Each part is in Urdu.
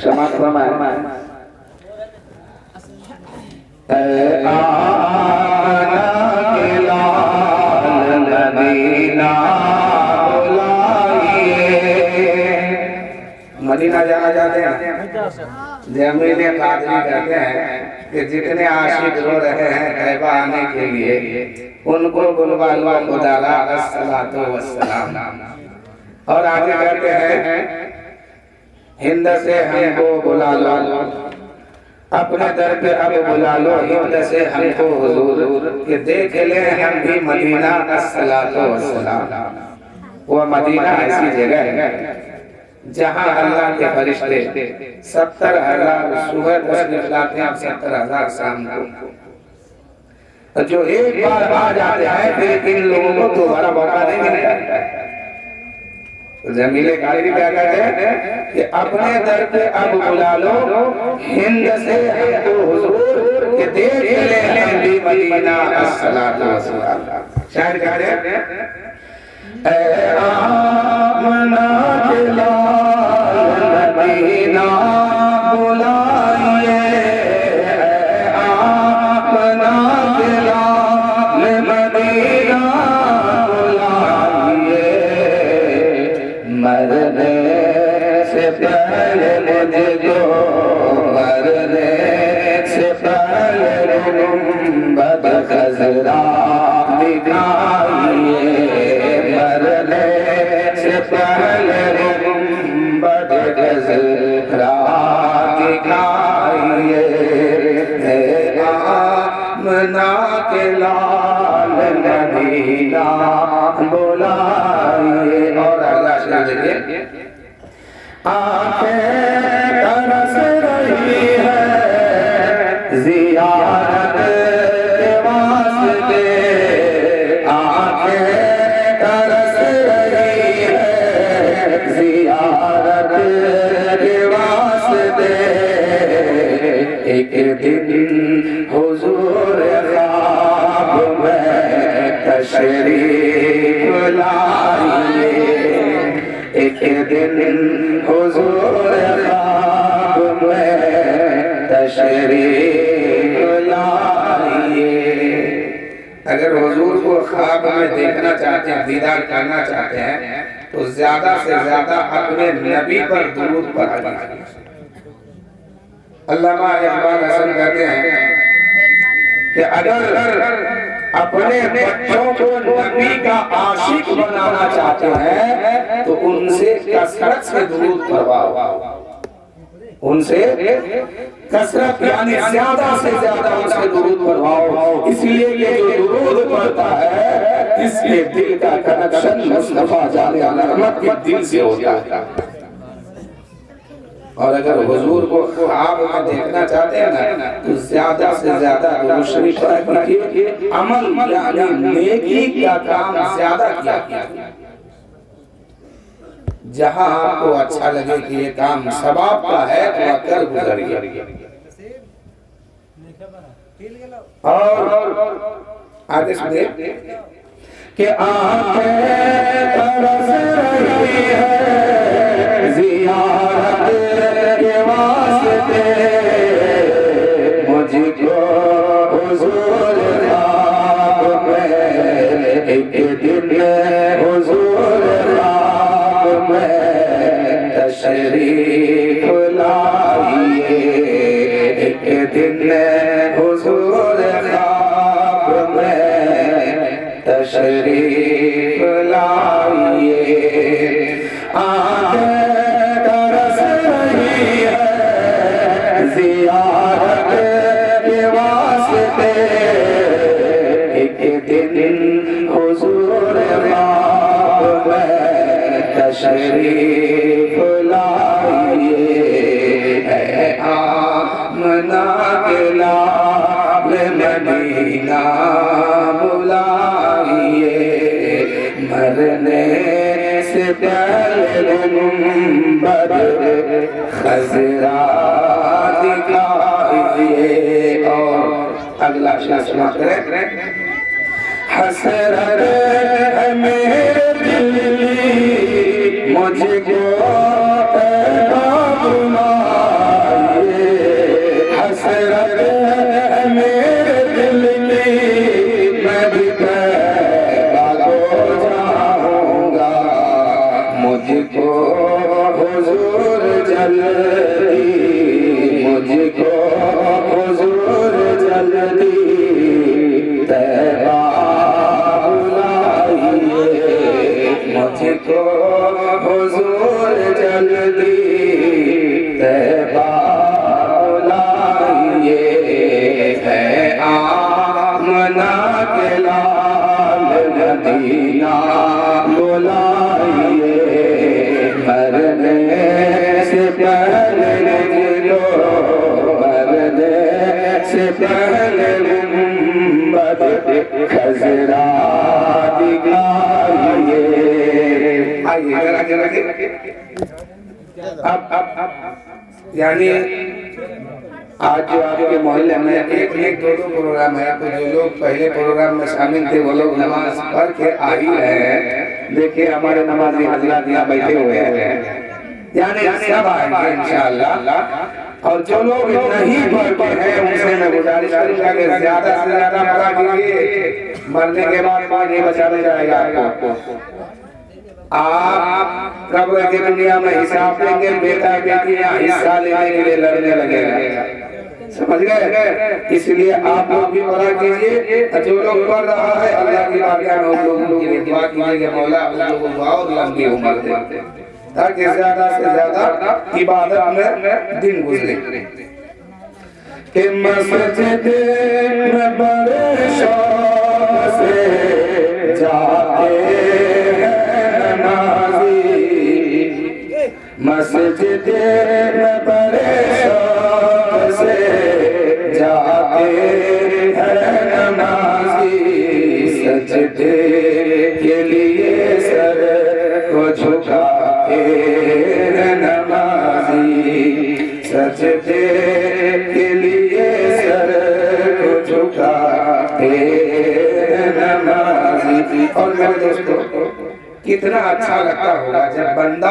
سماعت فرمائیں اے آنا کے لال مدینہ بلائیے مدینہ جانا چاہتے ہیں جمیل قادری کہتے ہیں کہ جتنے عاشق رو رہے ہیں طیبہ آنے کے لیے ان کو بلوا لو خدا را الصلاۃ والسلام اور آگے کہتے ہیں ہند سے ہم کو بلا لو اپنے در پہ اب بلا لو ہند سے ہم کو حضور کہ دیکھ لیں ہم بھی مدینہ الصلاۃ والسلام وہ مدینہ ایسی جگہ ہے جہاں اللہ کے فرشتے 70,000 صبح تشریف لاتے ہیں 70,000 شام کو جو ایک بار آ جاتے ہیں پھر ان لوگوں کو دوبارہ موقع نہیں ملتا جمیل قادری کیا کہتے ہیں کہ اپنے در پہ اب بلا لو ہند سے ہم کو حضور کہ دیکھ لیں ہم بھی مدینہ الصلاۃ والسلام شاعر کہتے ہیں اے آمنہ کے لال مدینہ بلائیے اے آمنہ کے لال مدینہ بلائیے مرنے سے پہلے مجھے جو مرنے سے پہلے گنبد خضرا دکھائیے مرنے سے پہلے گنبد خضرا دکھائیے اے آمنہ کے لال مدینہ بلائیے اور اگلا شعر دیکھیے آنکھیں ترس رہی ہے زیارت کے واسطے آنکھیں ترس رہی ہے زیارت کے واسطے ایک دن حضور خواب میں تشریف لائیے ایک دن حضور خواب میں تشریف لائیے اگر حضور کو خواب میں دیکھنا چاہتے ہیں دیدار کرنا چاہتے ہیں تو زیادہ سے زیادہ اپنے نبی پر درود پڑھیں علامہ اقبال حسن کہتے ہیں کہ اگر اپنے بچوں کو نبی کا عاشق بنانا چاہتے ہیں تو ان سے کثرت سے درود پڑھواؤ ان سے کثرت یعنی زیادہ سے زیادہ ان سے درود پڑھواؤ اس لیے کہ جو درود پڑھتا ہے اس کے دل کا کنیکشن مصطفیٰ جان رحمت کے دل سے ہوتا ہے اور اگر حضور کو خواب میں دیکھنا چاہتے ہیں نا تو زیادہ سے زیادہ درود شریف پڑھ کیجئے عمل یعنی نیکی کا کام زیادہ کیا جہاں آپ کو اچھا لگے کہ یہ کام ثواب کا ہے تو آپ کر گزریے اور آگے سنیے کہ آنکھیں ترس رہی ہے زیارت کے واسطے مجھ کو حضور خواب میں ایک دن حضور خواب میں تشریف لائیے ایک دن حضور خواب میں تشریف لائیے آنکھیں ترس رہی ہے زیارت کے واسطے ایک دن حضور خواب میں تشریف لائیے اے آمنہ کے لال مدینہ بلائیے مرنے سے پہلے گنبد خضرا دکھائیے اور اگلا شعر سماعت کریں حسرت ہے میرے دل مجھ کو جلدی مجھ کو حضور جلدی طیبہ بلائیے مجھ کو حضور جلدی طیبہ بلائیے ہے آمنہ کے لال مدینہ بلائیے مرنے سے پہلے مرنے سے پہلے گنبد خضرا دکھائیے آئیے اب یعنی آج جو آپ کے محلے میں ایک دو پروگرام ہے تو جو لوگ پہلے پروگرام میں شامل تھے وہ لوگ نماز پڑھ کے آ ہی رہے ہیں دیکھیں ہمارے نمازی حضرات یہاں بیٹھے ہوئے ہیں یعنی سب آئیں گے انشاءاللہ اور جو لوگ نہیں پڑھتے ہیں ان سے میں گزارش کروں گا کہ زیادہ سے زیادہ پڑھا کیجیے مرنے کے بعد کوئی نہیں بچانے جائے گا آپ کو آپ قبر کی دنیا میں حساب دیں گے بیٹا بیٹیاں حصہ لینے کے لیے لڑنے لگے گا سمجھ گئے اس لیے آپ لوگ بھی پڑھا کیجئے جو لوگ پڑھ رہا ہے اللہ کی بارگاہ میں ان لوگوں کے لیے دعا کیجئے کہ مولا ان لوگوں کو بہت لمبی عمر دے تاکہ زیادہ سے زیادہ عبادت میں دن گزرے کہ مسجد میں بڑے شوق سے جاتے مسجد میں بڑے شوق سے جاتے ہیں نمازی سجدے کے لیے سر کو جھکاتے ہیں نمازی سجدے کے لیے سر کو جھکاتے ہیں نمازی اور میرے دوستو کتنا اچھا لگتا ہوگا جب بندہ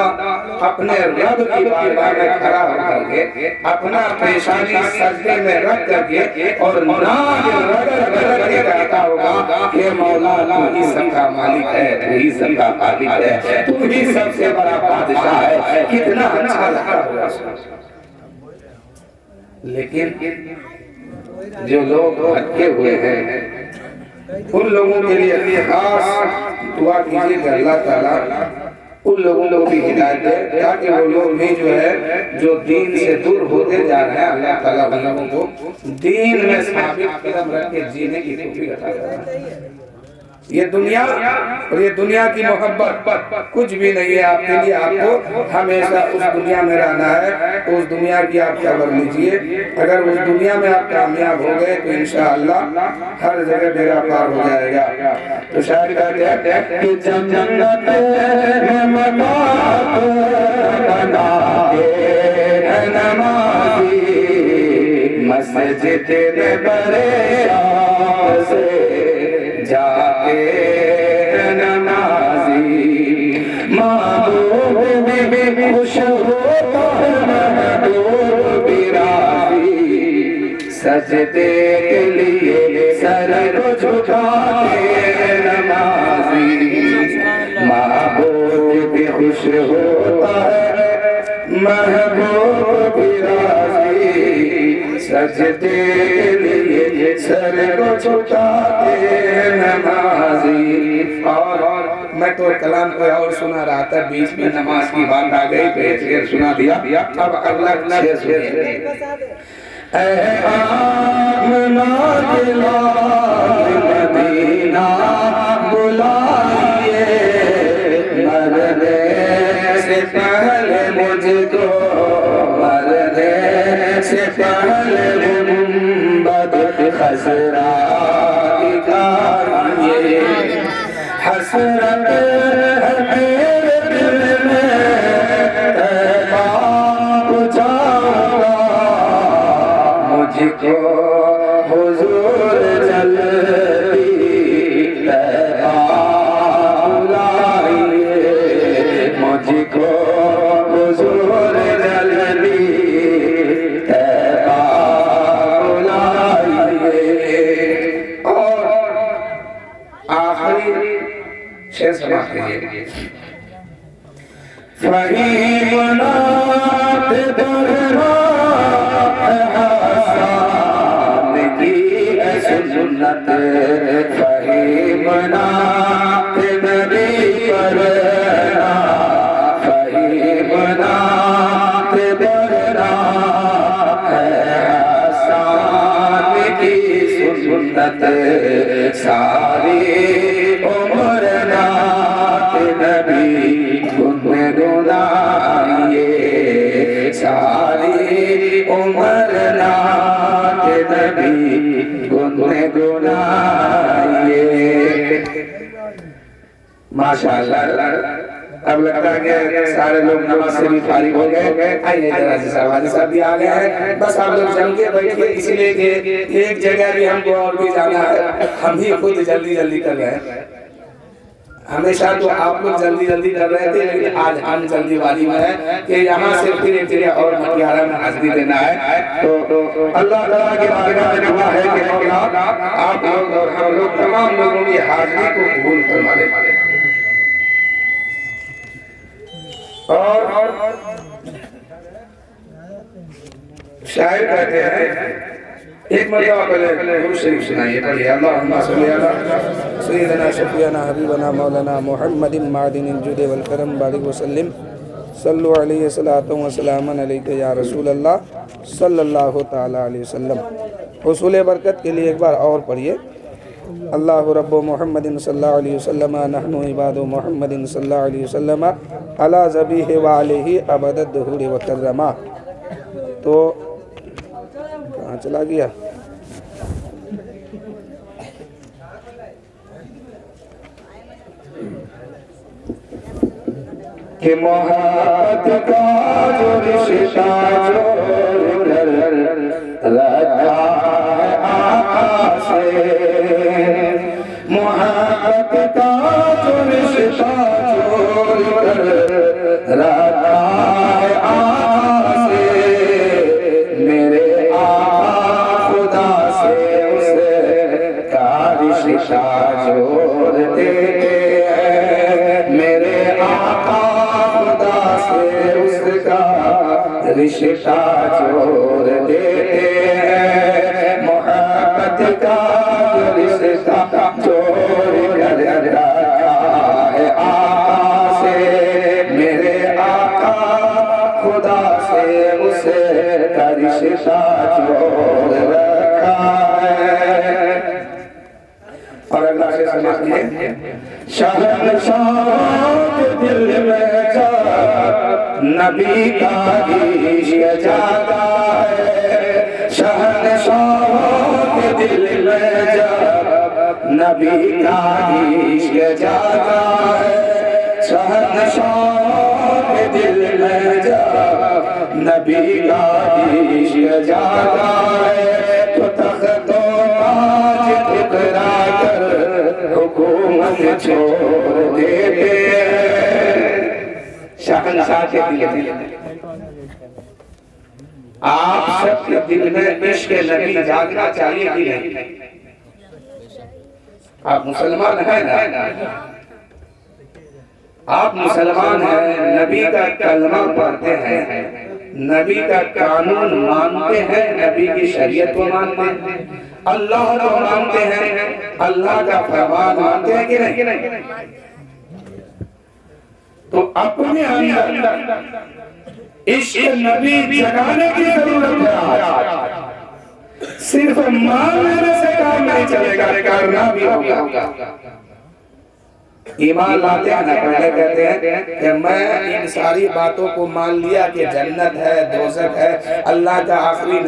اپنے رب کی بارگاہ میں کھڑا ہو کر کے اپنا پیشانی سجدے میں رکھ کر کے اور نام رگڑ کے کہتا ہوگا کہ مولا تو ہی سب کا مالک ہے تو ہی سب کا خالق ہے تو ہی سب سے بڑا بادشاہ ہے کتنا اچھا لگتا ہوگا لیکن جو لوگ بھٹکے ہوئے ہیں ان لوگوں کے لیے خاص دعا کیجیے کہ اللہ تعالیٰ ان لوگوں کو بھی ہدایت دے تاکہ وہ لوگ بھی جو ہے جو دین سے دور ہوتے جا رہے ہیں اللہ تعالیٰ ان لوگوں کو دین میں ثابت قدم رکھ کے جینے کی توفیق عطا کرے یہ دنیا اور یہ دنیا کی محبت کچھ بھی نہیں ہے آپ کے لیے آپ کو ہمیشہ اس دنیا میں رہنا ہے اس دنیا کی آپ خبر لیجئے اگر اس دنیا میں آپ کامیاب ہو گئے تو انشاءاللہ ہر جگہ بیڑا پار ہو جائے گا تو شاعر کہتے ہیں کہ جنت میں مقام بنائے ہیں نمازی مسجد میں بڑے شوق سے جاتے نمازی محبوب بھی خوش ہوتا ہے محبوب بھی راضی سجدے کے لیے سر کو جھکاتے نمازی محبوب بھی خوش ہوتا ہے محبوب بھی راضی سجدے کے لیے سر کو جھکاتے نمازی اور میں تو کلام کو اور سنا رہا تھا بیچ میں نماز کی بات آ گئی پیش کر سنا دیا اب اگلا شعر سنیے اے آمنہ کے لال مدینہ بلائیے مرنے سے پہلے مجھ کو مرنے سے پہلے گنبد خضرا دکھائیے حسرت ہے میرے دل میں طیبہ کو جاؤں گا مجھ کو حضور جلدی طیبہ بلائیے مجھ کو حضور جلدی طیبہ بلائیے اور آخری شعر سماعت کیجیے فہیم نات حسان کی سنت ساری عمر نعت نبی گنگنائیے ساری عمر نعت نبی گنگنائیے ماشاءاللہ اب لگتا ہے کہ سارے لوگ نماز سے بھی فارغ ہو گئے آئیے حاجی صاحب بھی آ گئے ہیں بس آپ لوگ جم کے بیٹھیے اسی لیے کہ ایک جگہ بھی ہم کو اور بھی جانا ہے ہم ہی خود جلدی جلدی کر رہے ہیں ہمیشہ تو آپ لوگ جلدی جلدی کر رہے تھے لیکن آج ہم جلدی بازی میں ہیں کہ یہاں سے پھر ایک جگہ اور مٹیارہ میں حاضری دینا ہے تو اللہ تعالیٰ کی بارگاہ میں دعا ہے کہ مولا آپ لوگ اور ہم لوگ تمام لوگوں کی حاضری کو قبول فرما لیں اور شاعر کہتے ہیں ایک مرتبہ پہلے درود شریف سنائیے پڑھیے اللہم صلی علی سیدنا شفیعنا حبیبنا مولانا محمد معدن الجود والکرم بارک وسلم صلو علیہ صلاۃ و سلام علیک یا رسول اللہ صلی اللہ تعالی علیہ وسلم حصول برکت کے لیے ایک بار اور پڑھیے اللہ رب محمد صلی اللہ علیہ وسلم نحن عباد محمد صلی اللہ علیہ وسلم علی ذبیح وعلیہ ابد الدہور وکرما تو کہاں چلا گیا کہ محبت کا جو رشتہ جوڑ کر رکھا ہے آقا سے محبت کا جو رشتہ جوڑ کر رکھا ہے آقا سے میرے آقا خدا سے اس کا رشتہ جوڑتے ہیں میرے آقا خدا سے اس کا رشتہ جوڑ دیتے ہیں محبت کا رشتہ جوڑ کر رکھا ہے آقا سے میرے آقا خدا سے اس کا رشتہ جوڑ رکھا ہے اور اللہ سے سمجھتے ہیں شہنشاہ کے دل میں جا نبی کا عشق جاتا ہے شہنشاہ کے دل میں جا نبی کا عشق جاتا ہے شہنشاہ کے دل میں جا نبی کا عشق جاتا ہے تو تخت و تاج ٹھکرا کر حکومت چھوڑ دیتے ہیں شہنشاہ کے دل آپ سب کے دل میں عشق نبی جاگنا چاہیے کہ نہیں آپ مسلمان ہیں نا آپ مسلمان ہیں نبی کا کلمہ پڑھتے ہیں نبی کا قانون مانتے ہیں نبی کی شریعت کو مانتے ہیں اللہ کو مانتے ہیں اللہ کا فرمان مانتے ہیں کہ نہیں تو اپنے اندر عشق نبی جگانے کی ضرورت ہے آج صرف مان لینے سے کام نہیں چلے گا کرنا بھی ہوگا ایمان لاتے ہیں نا پہلے کہتے ہیں کہ میں ان ساری باتوں کو مان لیا کہ جنت ہے دوزخ ہے اللہ کا آخری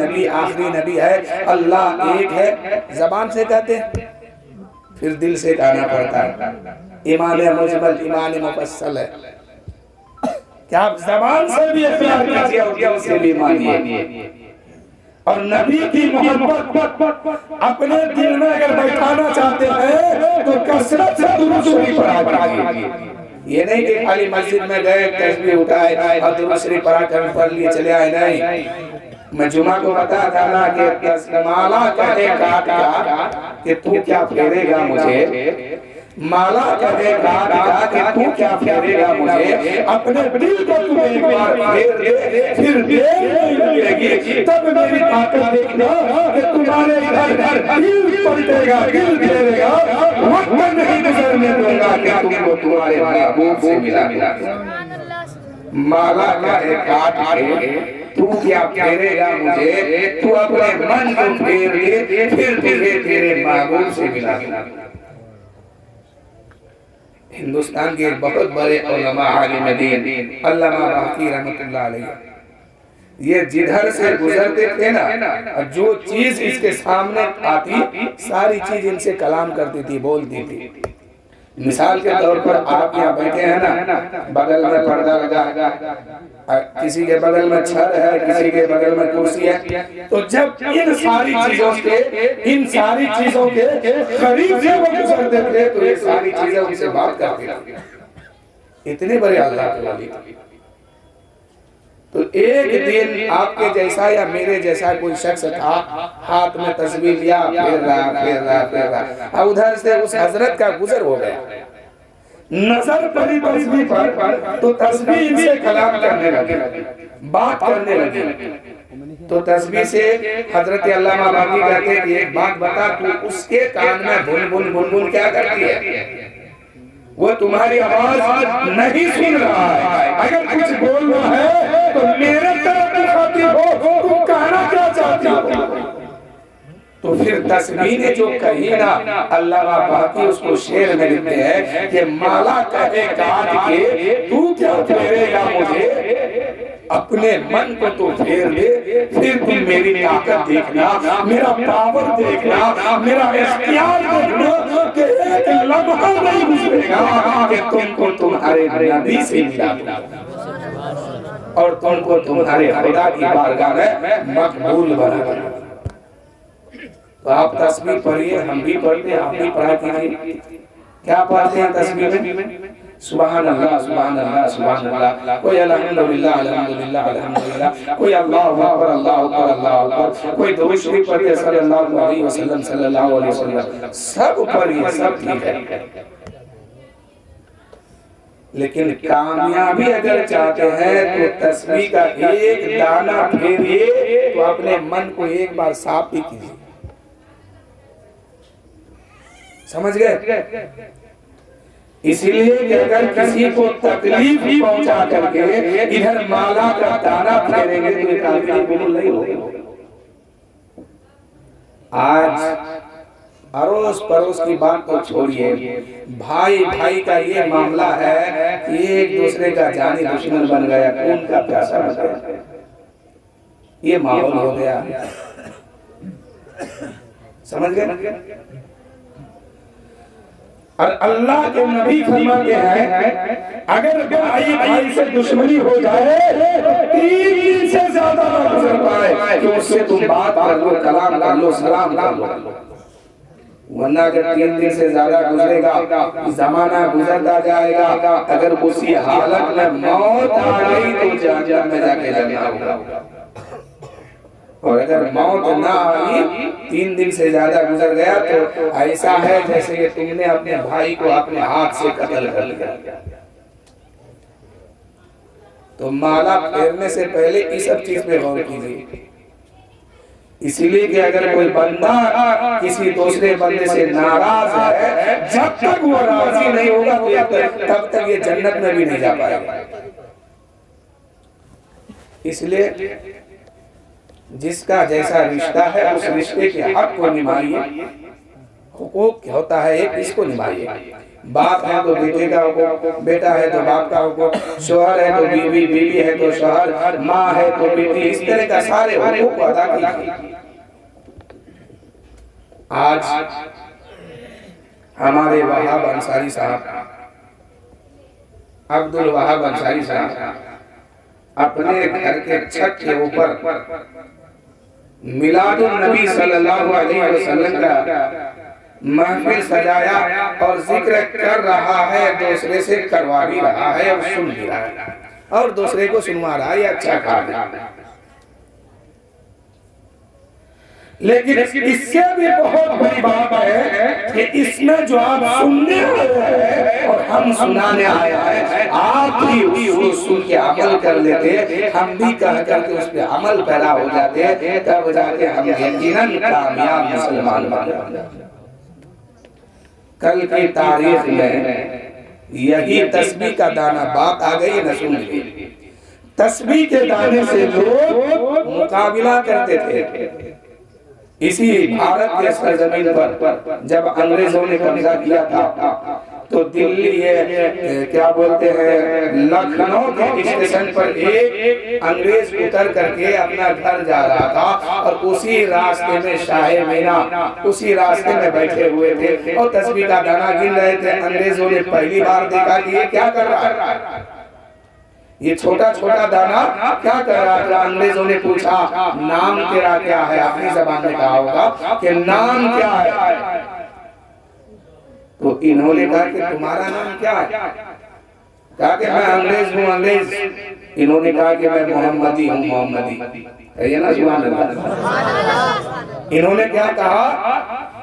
نبی ہے اللہ ایک ہے زبان سے کہتے ہیں پھر دل سے کہنا پڑتا ہے ایمان مجمل ایمان مفصل ہے کہ آپ زبان سے بھی اختیار کیجئے اور دل سے بھی مانیے اور نبی کی محبت اپنے دل میں اگر بیٹھانا چاہتے ہیں تو کثرت سے درود شریف پڑھائیے یہ نہیں کہ خالی مسجد میں گئے تسبیح اٹھائے اور درود شریف پڑھ لیے چلے آئے نہیں میں جمعہ کو بتا تھا نا کہ مالا کہے کاٹ کہ تو کیا پھیرے گا مجھے مالا کہے کاٹ کہ تو کیا پھیرے گا مجھے اپنے دل کو تم ایک بار پھیر دے پھر دیر نہیں لگے گی تب میری طاقت دیکھنا کہ تمہارے گھر دل پلٹے گا دل پھیرے گا وقت نہیں گزرنے دوں گا کہ تم کو تمہارے محبوب سے ملا مالا کہے کاٹ تو کیا پھیرے گا مجھے، تو اپنے من کو پھیر دے، پھر تجھے تیرے معبود سے ملا دے۔ ہندوستان کے بہت بڑے علماء عالم دین علامہ باقی رحمت اللہ علیہ، یہ جدھر سے گزرتے تھے نا، جو چیز اس کے سامنے آتی ساری چیز ان سے کلام کرتی تھی، بولتی تھی۔ مثال کے طور پر آپ یہاں بیٹھے ہیں نا، بغل میں پردہ لگا، کسی کے بغل میں چھت ہے، کسی کے بغل میں کرسی ہے، تو جب ان ساری چیزوں کے قریب سے وہ گزرتے تھے تو یہ ساری چیزیں ان سے بات کرتے تھے، اتنے بڑے اللہ کے ولی۔ تو ایک دن آپ کے جیسا یا میرے جیسا کوئی شخص تھا، ہاتھ میں تسبیح لیا، پھر رہا، اور ادھر سے اس حضرت کا گزر ہو گیا، نظر پڑی تسبیح پر تو تسبیح ان سے کلام کرنے لگے، بات کرنے لگے۔ تو تسبیح سے حضرت علامہ باقی کہتے ہیں کہ ایک بات بتا، تو اس کے کان میں بن بن کیا کرتی ہے؟ وہ تمہاری آواز نہیں سن رہا ہے، اگر کچھ بول رہا ہے تو میرے طرف مخاطب ہو، تم کہنا کیا چاہتی ہو؟ تو پھر تسبیح نے جو کہی نا، علامہ باقی اس کو شعر میں لکھتے ہیں کہ مالا کہے کاٹ کے تو کیا پھیرے گا مجھے، اپنے من کو تو پھیر دے، پھر تم میری طاقت دیکھنا، میرا پاور دیکھنا، میرا اختیار دیکھنا، کہ ایک لمحہ نہیں گزرے گا کہ تم کو تمہارے نبی سے ملا دوں اور تم کو تمہارے خدا کی بارگاہ میں مقبول بنا دوں۔ تو آپ تسبیح پڑھیے، ہم بھی پڑھتے ہیں، آپ بھی پڑھا کیجیے۔ کیا پڑھتے ہیں تسبیح میں؟ سبحان اللہ سبحان اللہ سبحان اللہ، کوئی الحمدللہ الحمدللہ الحمدللہ، کوئی اللہ اکبر اللہ اکبر اللہ اکبر، کوئی درود شریف پڑھتے صلی اللہ علیہ وسلم صلی اللہ علیہ وسلم، سب پڑھیے، سب ٹھیک ہے۔ لیکن کامیابی اگر چاہتے ہیں تو تسبیح کا ایک دانہ پھیریے تو اپنے من کو ایک بار صاف بھی کیجیے، سمجھ گئے؟ اس لیے کہ اگر کسی کو تکلیف پہنچا کر کے ادھر مالا کا دانہ پھیریں گے تو یہ کافی قبول نہیں ہوگا۔ آج اڑوس پڑوس کی بات تو چھوڑیے، بھائی بھائی کا یہ معاملہ ہے کہ ایک دوسرے کا جانی دشمن بن گیا، خون کا پیاسا بن گیا، یہ ماحول ہو گیا، سمجھ گئے؟ اور اللہ کے نبی فرماتے ہیں اگر بھائی بھائی سے دشمنی ہو جائے 3 دن سے زیادہ نہ گزر پائے کہ اس سے تم بات کر لو، کلام کر لو، سلام کر لو، ورنہ اگر 3 دن سے زیادہ گزرے گا، زمانہ گزرتا جائے گا، اگر اسی حالت میں موت آ گئی تو جہنم میں جا کے جلنا ہوگا، اور اگر موت نہ آئی 3 دن سے زیادہ گزر گیا تو ایسا ہے جیسے کہ تم نے اپنے بھائی کو اپنے ہاتھ سے قتل کر لیا۔ تو مالا پھیرنے سے پہلے اس سب چیز پہ غور کیجیے، اسی لیے کہ اگر کوئی بندہ کسی دوسرے بندے سے ناراض ہے، جب تک وہ راضی نہیں ہوگا تب تک یہ جنت میں بھی نہیں جا پائے گا۔ اس لیے جس کا جیسا رشتہ ہے اس رشتے کے حق کو نبھائیے، حقوق ہوتا ہے ایک، اس کو نبھائیے، باپ ہے تو بیٹے کا حقوق، بیٹا ہے تو باپ کا حقوق، شوہر ہے تو بیوی، بیوی ہے تو شوہر، ماں ہے تو بیٹی، اس طرح کا سارے حقوق کو ادا کیجیے۔ آج ہمارے وہاب انصاری صاحب، عبدالوہاب انصاری صاحب اپنے گھر کے چھت کے اوپر میلاد النبی صلی اللہ علیہ وسلم کا محفل سجایا اور ذکر کر رہا ہے، دوسرے سے کروا بھی رہا ہے اور سن بھی رہا ہے اور دوسرے کو سنوا رہا ہے، یہ اچھا کام ہے۔ لیکن اس سے بھی بہت بڑی بات ہے کہ اس میں جو آپ سننے آئے ہیں اور ہم سنانے آئے ہیں، آپ بھی اس سن کے عمل کر لیتے، ہم بھی کہہ کر کے اس پہ عمل پیدا ہو جاتے، تب جا کے ہم یقیناً کامیاب مسلمان بن جاتے۔ کل کی تاریخ میں یہی تسبیح کا دانہ بات آ گئی نہ سن لی، تسبیح کے دانے سے لوگ مقابلہ کرتے تھے. اسی بھارت کے سرزمین پر جب انگریزوں نے قبضہ کیا تھا تو دلی کیا بولتے ہیں لکھنؤ کے اسٹیشن پر ایک انگریز اتر کر کے اپنا گھر جا رہا تھا اور اسی راستے میں شاہ مینا اسی راستے میں بیٹھے ہوئے تھے اور تسبیح کا دانہ گن رہے تھے. انگریزوں نے پہلی بار دیکھا کہ یہ کیا کر رہا ہے, یہ چھوٹا چھوٹا دانا کیا کر رہا تھا. انگریزوں نے پوچھا نام تیرا کیا ہے, اپنی زبان میں کہا ہوگا کہ نام کیا ہے. تو انہوں نے کہا کہ تمہارا نام کیا ہے, کہا کہ میں انگریز ہوں انگریز. انہوں نے کہا کہ میں محمدی ہوں محمدی. ہے نا سبحان اللہ. انہوں نے کیا کہا,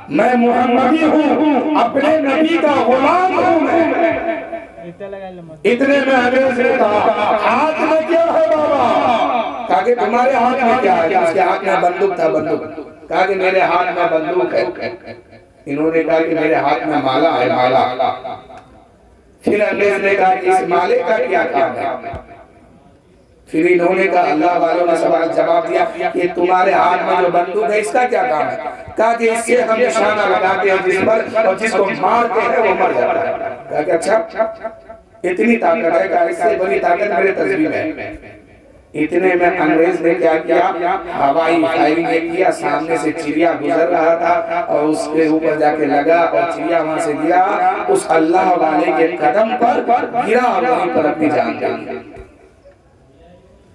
میں محمدی ہوں, اپنے نبی کا غلام ہوں میں. اتنے میں انگریز نے کہا ہاتھ میں کیا ہے بابا, کہا کہ تمہارے ہاتھ میں کیا ہے. اس کے ہاتھ میں بندوق تھا بندوق. کہا کہ میرے ہاتھ میں بندوق ہے. انہوں نے کہا کہ میرے ہاتھ میں مالا ہے مالا. پھر انگریز نے کہا کہ اس مالے کا کیا کام ہے. پھر انہوں نے کہا اللہ والوں نے سوال جواب دیا کہ تمہارے ہاتھ میں جو بندوق ہے اس کا کیا کام ہے. کہا کہ اس سے ہم نشانہ لگاتے ہیں جس پر اور جس کو مارتے ہیں وہ مر جاتا ہے. کہا کہ اچھا اتنی طاقت ہے, کہا اس سے بڑی طاقت میرے تسبیح میں. اتنے میں انگریز نے کیا کیا, ہوائی فائرنگ کیا. سامنے سے چڑیا گزر رہا تھا اور اس کے اوپر جا کے لگا اور چڑیا وہاں سے گرا, اس اللہ والے کے قدم پر گرا اور وہیں پر اپنی جان گئی.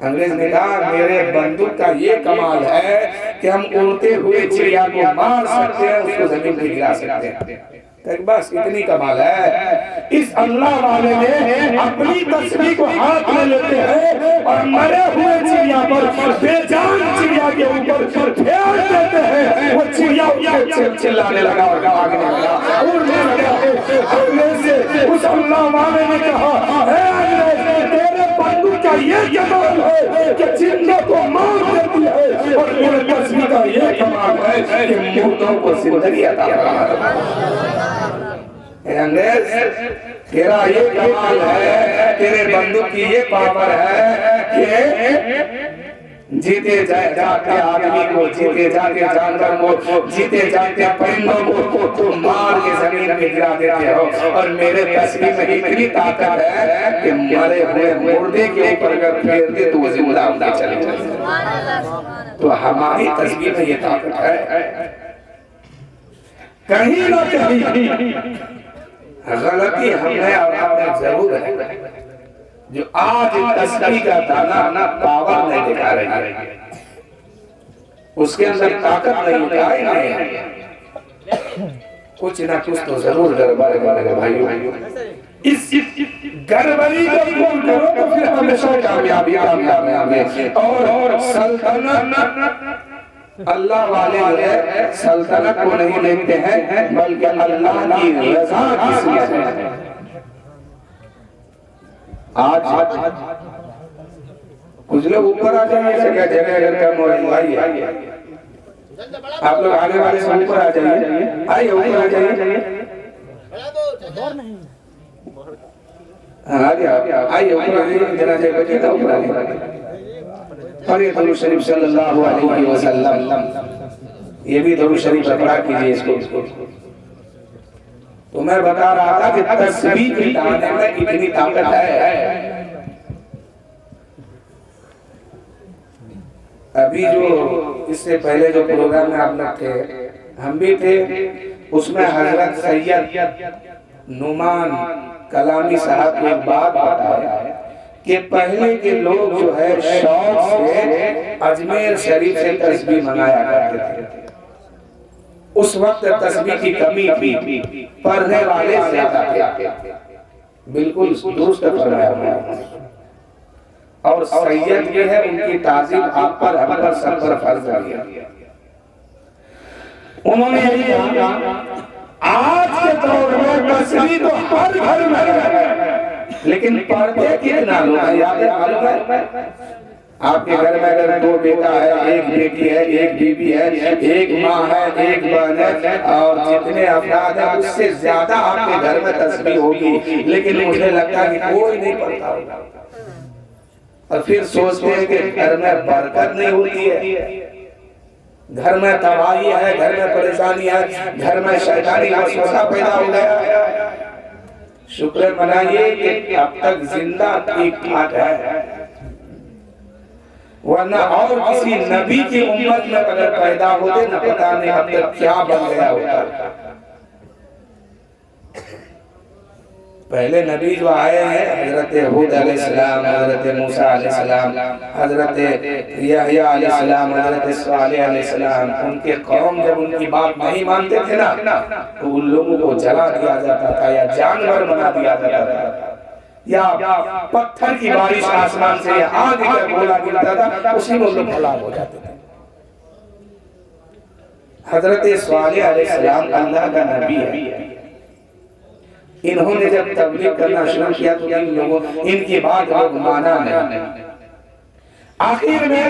انگریز نے کہا میرے بندوق کا یہ کمال ہے کہ ہم اڑتے ہوئے چڑیا کو مار سکتے ہیں, اس کو زمین پہ گرا سکتے ہیں. بس اتنی کمال ہے. اس اللہ والے نے اپنی تسبیح کو ہاتھ میں لیتے ہیں اور مرے ہوئے چڑیا پر بے جان چڑیا کے اوپر پھیر دیتے ہیں. وہ چڑیا چلانے لگا اور بھاگنے لگا, اڑنے لگا. اس اللہ والے نے کہا اے انگریز, تیرے بندوق کا یہ کمال ہے کہ زندوں کو مار دیتی ہے, اور میرے تسبیح کا یہ کمال ہے کہ مردوں کو زندگی عطا کرتا ہے. انگریز تیرا یہ کمال ہے, تیرے بندوق کی یہ پاور ہے کہ جیتے جاتے آدمی کو, جیتے جاتے جانور کو, جیتے جاتے پرندوں کو تو مار کے زمین میں گرا دیتے ہو. اور میرے تسبیح میں اتنی طاقت ہے کہ مرے ہوئے مردے کے اوپر اگر پھیر دے تو وہ زندہ ہوتا چلے جائے. تو ہماری تسبیح میں یہ طاقت ہے. کہیں نہ کہیں غلطی ہم نے اور آپ نے ضرور ہے, جو آج تسبیح کا دانہ پاور نہیں دکھا رہی ہے, اس کے اندر طاقت نہیں ہے. کچھ نہ کچھ تو ضرور گڑبڑ ہے بھائیو. اس گڑبڑی کو دور کرو تو پھر ہمیشہ کامیابی ہے. اور سلطنت اللہ والے جو سلطنت کو نہیں دیکھتے ہیں بلکہ اللہ کی رضا کی صورت ہے. آج کچھ لوگ اوپر آ جائیں ایسے کیا جگہ اگر کم ہو رہی ہے, آپ لوگ آنے والے سے اوپر آ جائیے, آئیے اوپر آ جائیے. آئیے اوپر آئیے, جنازے بچے تھا اوپر آئیے. پڑھئے درود شریف صلی اللہ علیہ وسلم. یہ بھی درود شریف پڑھا کیجئے اس کو. تو میں بتا رہا تھا کہ تسبیح کی دانے میں اتنی طاقت ہے. ابھی جو اس سے پہلے جو پروگرام میں آپ لوگ تھے, ہم بھی تھے, اس میں حضرت سید نعمان کلامی صاحب نے بات بتایا کہ پہلے کے لوگ جو ہے شوق سے اجمیر شریف سے تسبیح منگایا کرتے تھے. اس وقت تسبیح کی کمی تھی, پڑھنے والے زیادہ تھے. بالکل درست فرمایا ہوا. اور سید یہ ہے, ان کی تعظیم آپ پر ہم پر سب پر فرض ہے. انہوں نے یہی کہا آج کے دور میں تسبیح تو ہر گھر میں ہے, لیکن پڑھتے کتنا لوگ ہیں یاد ہے؟ آپ کے گھر میں اگر 2 بیٹا ہے, 1 بیٹی ہے, 1 بیوی ہے, 1 ماں ہے, 1 بہن ہے, اور جتنے افراد ہیں اس سے زیادہ آپ کے گھر میں تسبیح ہوگی, لیکن مجھے لگتا ہے کہ کوئی نہیں پڑھتا ہوگا. اور پھر سوچتے ہیں کہ گھر میں برکت نہیں ہوتی ہے، گھر میں تباہی ہے، گھر میں پریشانی ہے، گھر میں شیطانی وسوسہ پیدا ہو گیا۔ شکر منائیے کہ اب تک زندہ ٹھیک ٹھاک ہے، ورنہ اور کسی نبی کی امت میں اگر پیدا ہوتے نہ پتہ نہیں اب تک کیا بن گیا ہوتا۔ پہلے نبی جو آئے ہیں حضرت ہود علیہ السلام، حضرت موسیٰ علیہ السلام، حضرت یحییٰ علیہ السلام، حضرت صالح علیہ السلام، ان کے قوم جب ان کی بات نہیں مانتے تھے نا تو ان لوگوں کو جلا دیا جاتا تھا یا جانور بنا دیا جاتا تھا یا پتھر کی بارش آسمان سے آگ کا گولا گرتا تھا، اسی میں لوگ ہلاک ہو جاتے تھے۔ حضرت صالح علیہ السلام اللہ کا نبی ہے، انہوں نے جب تبلیغ کرنا شروع کیا تو ان کی بات لوگ مانا نہیں۔ آخر میں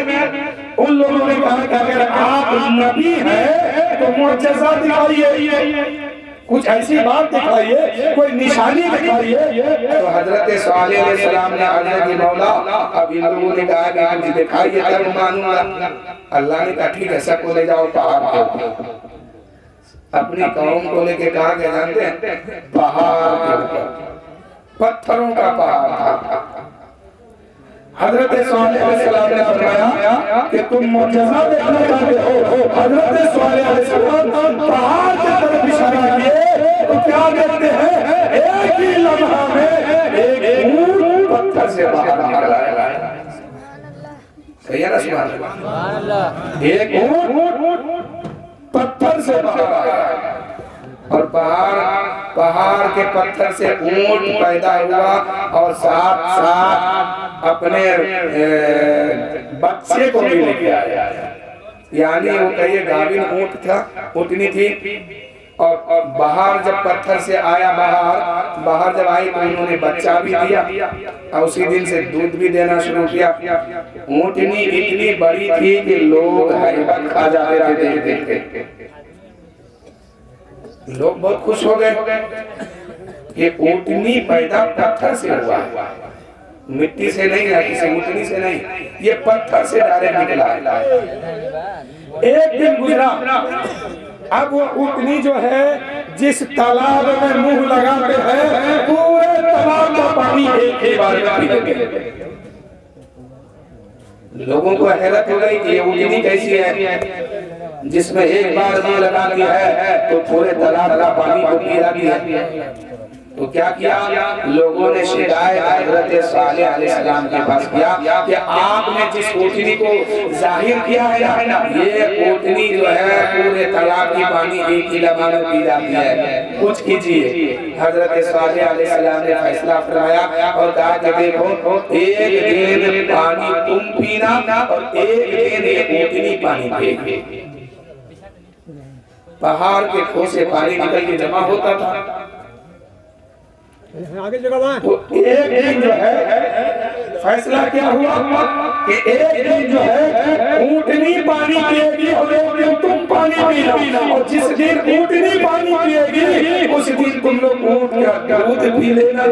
ان لوگوں نے کہا کہ اگر آپ نبی ہیں تو معجزہ دکھائیے، کچھ ایسی بات دکھائیے، کوئی نشانی دکھائیے۔ تو حضرت صالح علیہ السلام نے عرض کی مولا اب ان لوگوں نے کہا کہ مجھے دکھائیے تب مانوں گا۔ اللہ نے کہا ٹھیک ہے، سب کو لے جاؤ پہاڑ پہ۔ اپنی قوم کو لے کے کہا کہ جانتے ہیں پہاڑ کے اوپر پتھروں کا پہاڑ تھا۔ حضرت صالح علیہ السلام نے فرمایا کہ تم معجزہ دیکھنا چاہتے ہو؟ حضرت صالح علیہ السلام پہاڑ کی طرف اشارہ کیے تو کیا دیکھتے ہیں؟ ایک ہی لمحہ میں ایک اونٹ پتھر سے باہر نکلا ہے۔ صحیح ہے نا؟ سبحان اللہ۔ ایک اونٹ پتھر سے باہر آیا اور پہاڑ کے پتھر سے اونٹ پیدا ہوا اور ساتھ ساتھ اپنے بچے کو بھی لے کے آیا، یعنی وہ کہیے گاوین اونٹ تھا، اونٹنی تھی، اور باہر جب پتھر سے آیا باہر جب آئی تو انہوں نے بچہ بھی دیا اور اسی دن سے دودھ بھی دینا شروع کیا۔ اونٹنی اتنی بڑی تھی کہ لوگ حیبت کھا جاتے تھے دیکھ دیکھ کے، لوگ بہت خوش ہو گئے کہ اونٹنی پیدا پتھر سے ہوا ہے، مٹی سے نہیں ہے، کسی اونٹنی سے نہیں، یہ پتھر سے ڈائریکٹ نکلا ہے۔ ایک دن گزرا، اب وہ اونٹنی جو ہے جس تالاب میں منہ لگاتے ہیں پورے تالاب کا پانی ایک ہی بار میں پی لیتے ہیں۔ لوگوں کو حیرت ہو گئی کہ یہ اونٹنی کیسی ہے جس میں ایک بار منہ لگا دیا ہے تو پورے تالاب کا پانی کو پی جاتی ہے۔ تو کیا کیا لوگوں نے شکایت حضرت صالح علیہ السلام کے پاس کیا کہ آپ نے جس اونٹنی کو ظاہر کیا ہے نا، یہ اونٹنی جو ہے پورے تالاب کی پانی ایک ہی لمحہ میں پی جاتی ہے، کچھ کیجئے۔ حضرت صالح علیہ السلام نے فیصلہ فرمایا اور کہا کہ دیکھو ایک دن پانی تم پینا اور ایک دن یہ اونٹنی پانی پے گی۔ پہاڑ کے کھو سے پانی نکل کے جمع ہوتا تھا، تو ایک دن جو ہے فیصلہ کیا ہوا کہ ایک دن جو ہے اونٹنی پانی پیے گی اور ایک دن تم پانی پینا، اور جس دن اونٹنی پانی پیے گی اس دن تم لوگ اونٹ کا دودھ پی لینا۔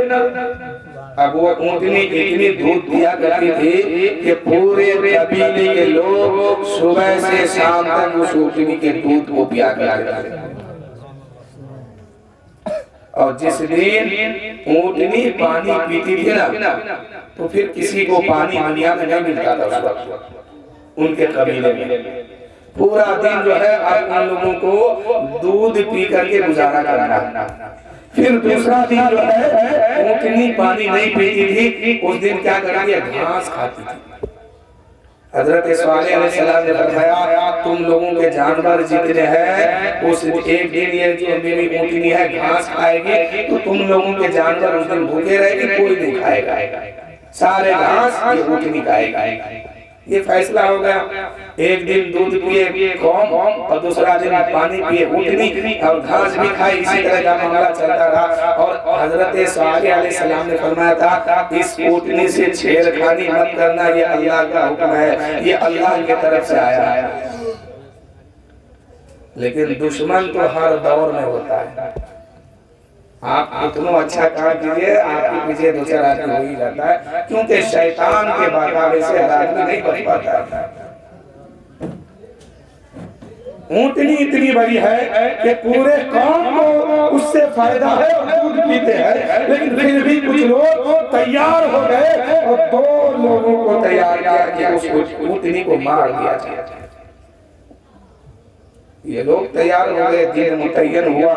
اب وہ اونٹنی اتنی دودھ دیا کرتی تھی کہ پورے قبیلے کے لوگ صبح سے شام تک اس اونٹنی کے دودھ کو پیا کرتے تھے، اور جس دن اونٹنی پانی پیتی تھی نا تو پھر کسی کو پانی دنیا میں نہیں ملتا تھا اس وقت ان کے قبیلے میں۔ پورا دن جو ہے ان لوگوں کو دودھ پی کر کے گزارا کرنا۔ پھر دوسرا دن جو ہے اونٹنی پانی نہیں پیتی تھی، اس دن کیا کرتی ہے؟ گھاس کھاتی تھی۔ حضرت صالح علیہ السلام نے فرمایا تم لوگوں کے جانور جتنے ہیں اس ایک دن یہ جو میری اونٹنی ہے گھاس کھائے گی تو تم لوگوں کے جانور اس دن بھوکے رہے گی، کوئی نہیں کھائے گا، سارے گھاس یہ اونٹنی کھائے گی۔ یہ فیصلہ ہو گیا، ایک دن دودھ پیے قوم اور دوسرا دن پانی پیے اونٹنی اور گھاس بھی کھائے، اسی طرح کا معاملہ چلتا رہا۔ اور حضرت صالح علیہ السلام نے فرمایا تھا اس اونٹنی سے چھیڑخانی مت کرنا، یہ اللہ کا حکم ہے، یہ اللہ کی طرف سے آیا ہے۔ لیکن دشمن تو ہر دور میں ہوتا ہے، آپ اتنا اچھا کام کیجئے، آپ کے پیچھے دو چار آدمی ہو ہی جاتا ہے، کیونکہ شیطان کے بہکاوے سے ہر آدمی نہیں بچ پاتا ہے۔ اونٹنی اتنی بڑی ہے کہ پورے قوم کو اس سے فائدہ ہے اور دودھ پیتے ہیں، لیکن پھر بھی کچھ لوگ تیار ہو گئے اور 2 لوگوں کو تیار کیا کہ اس اونٹنی کو مار دیا جائے۔ یہ لوگ تیار ہو گئے، دن متعین ہوا،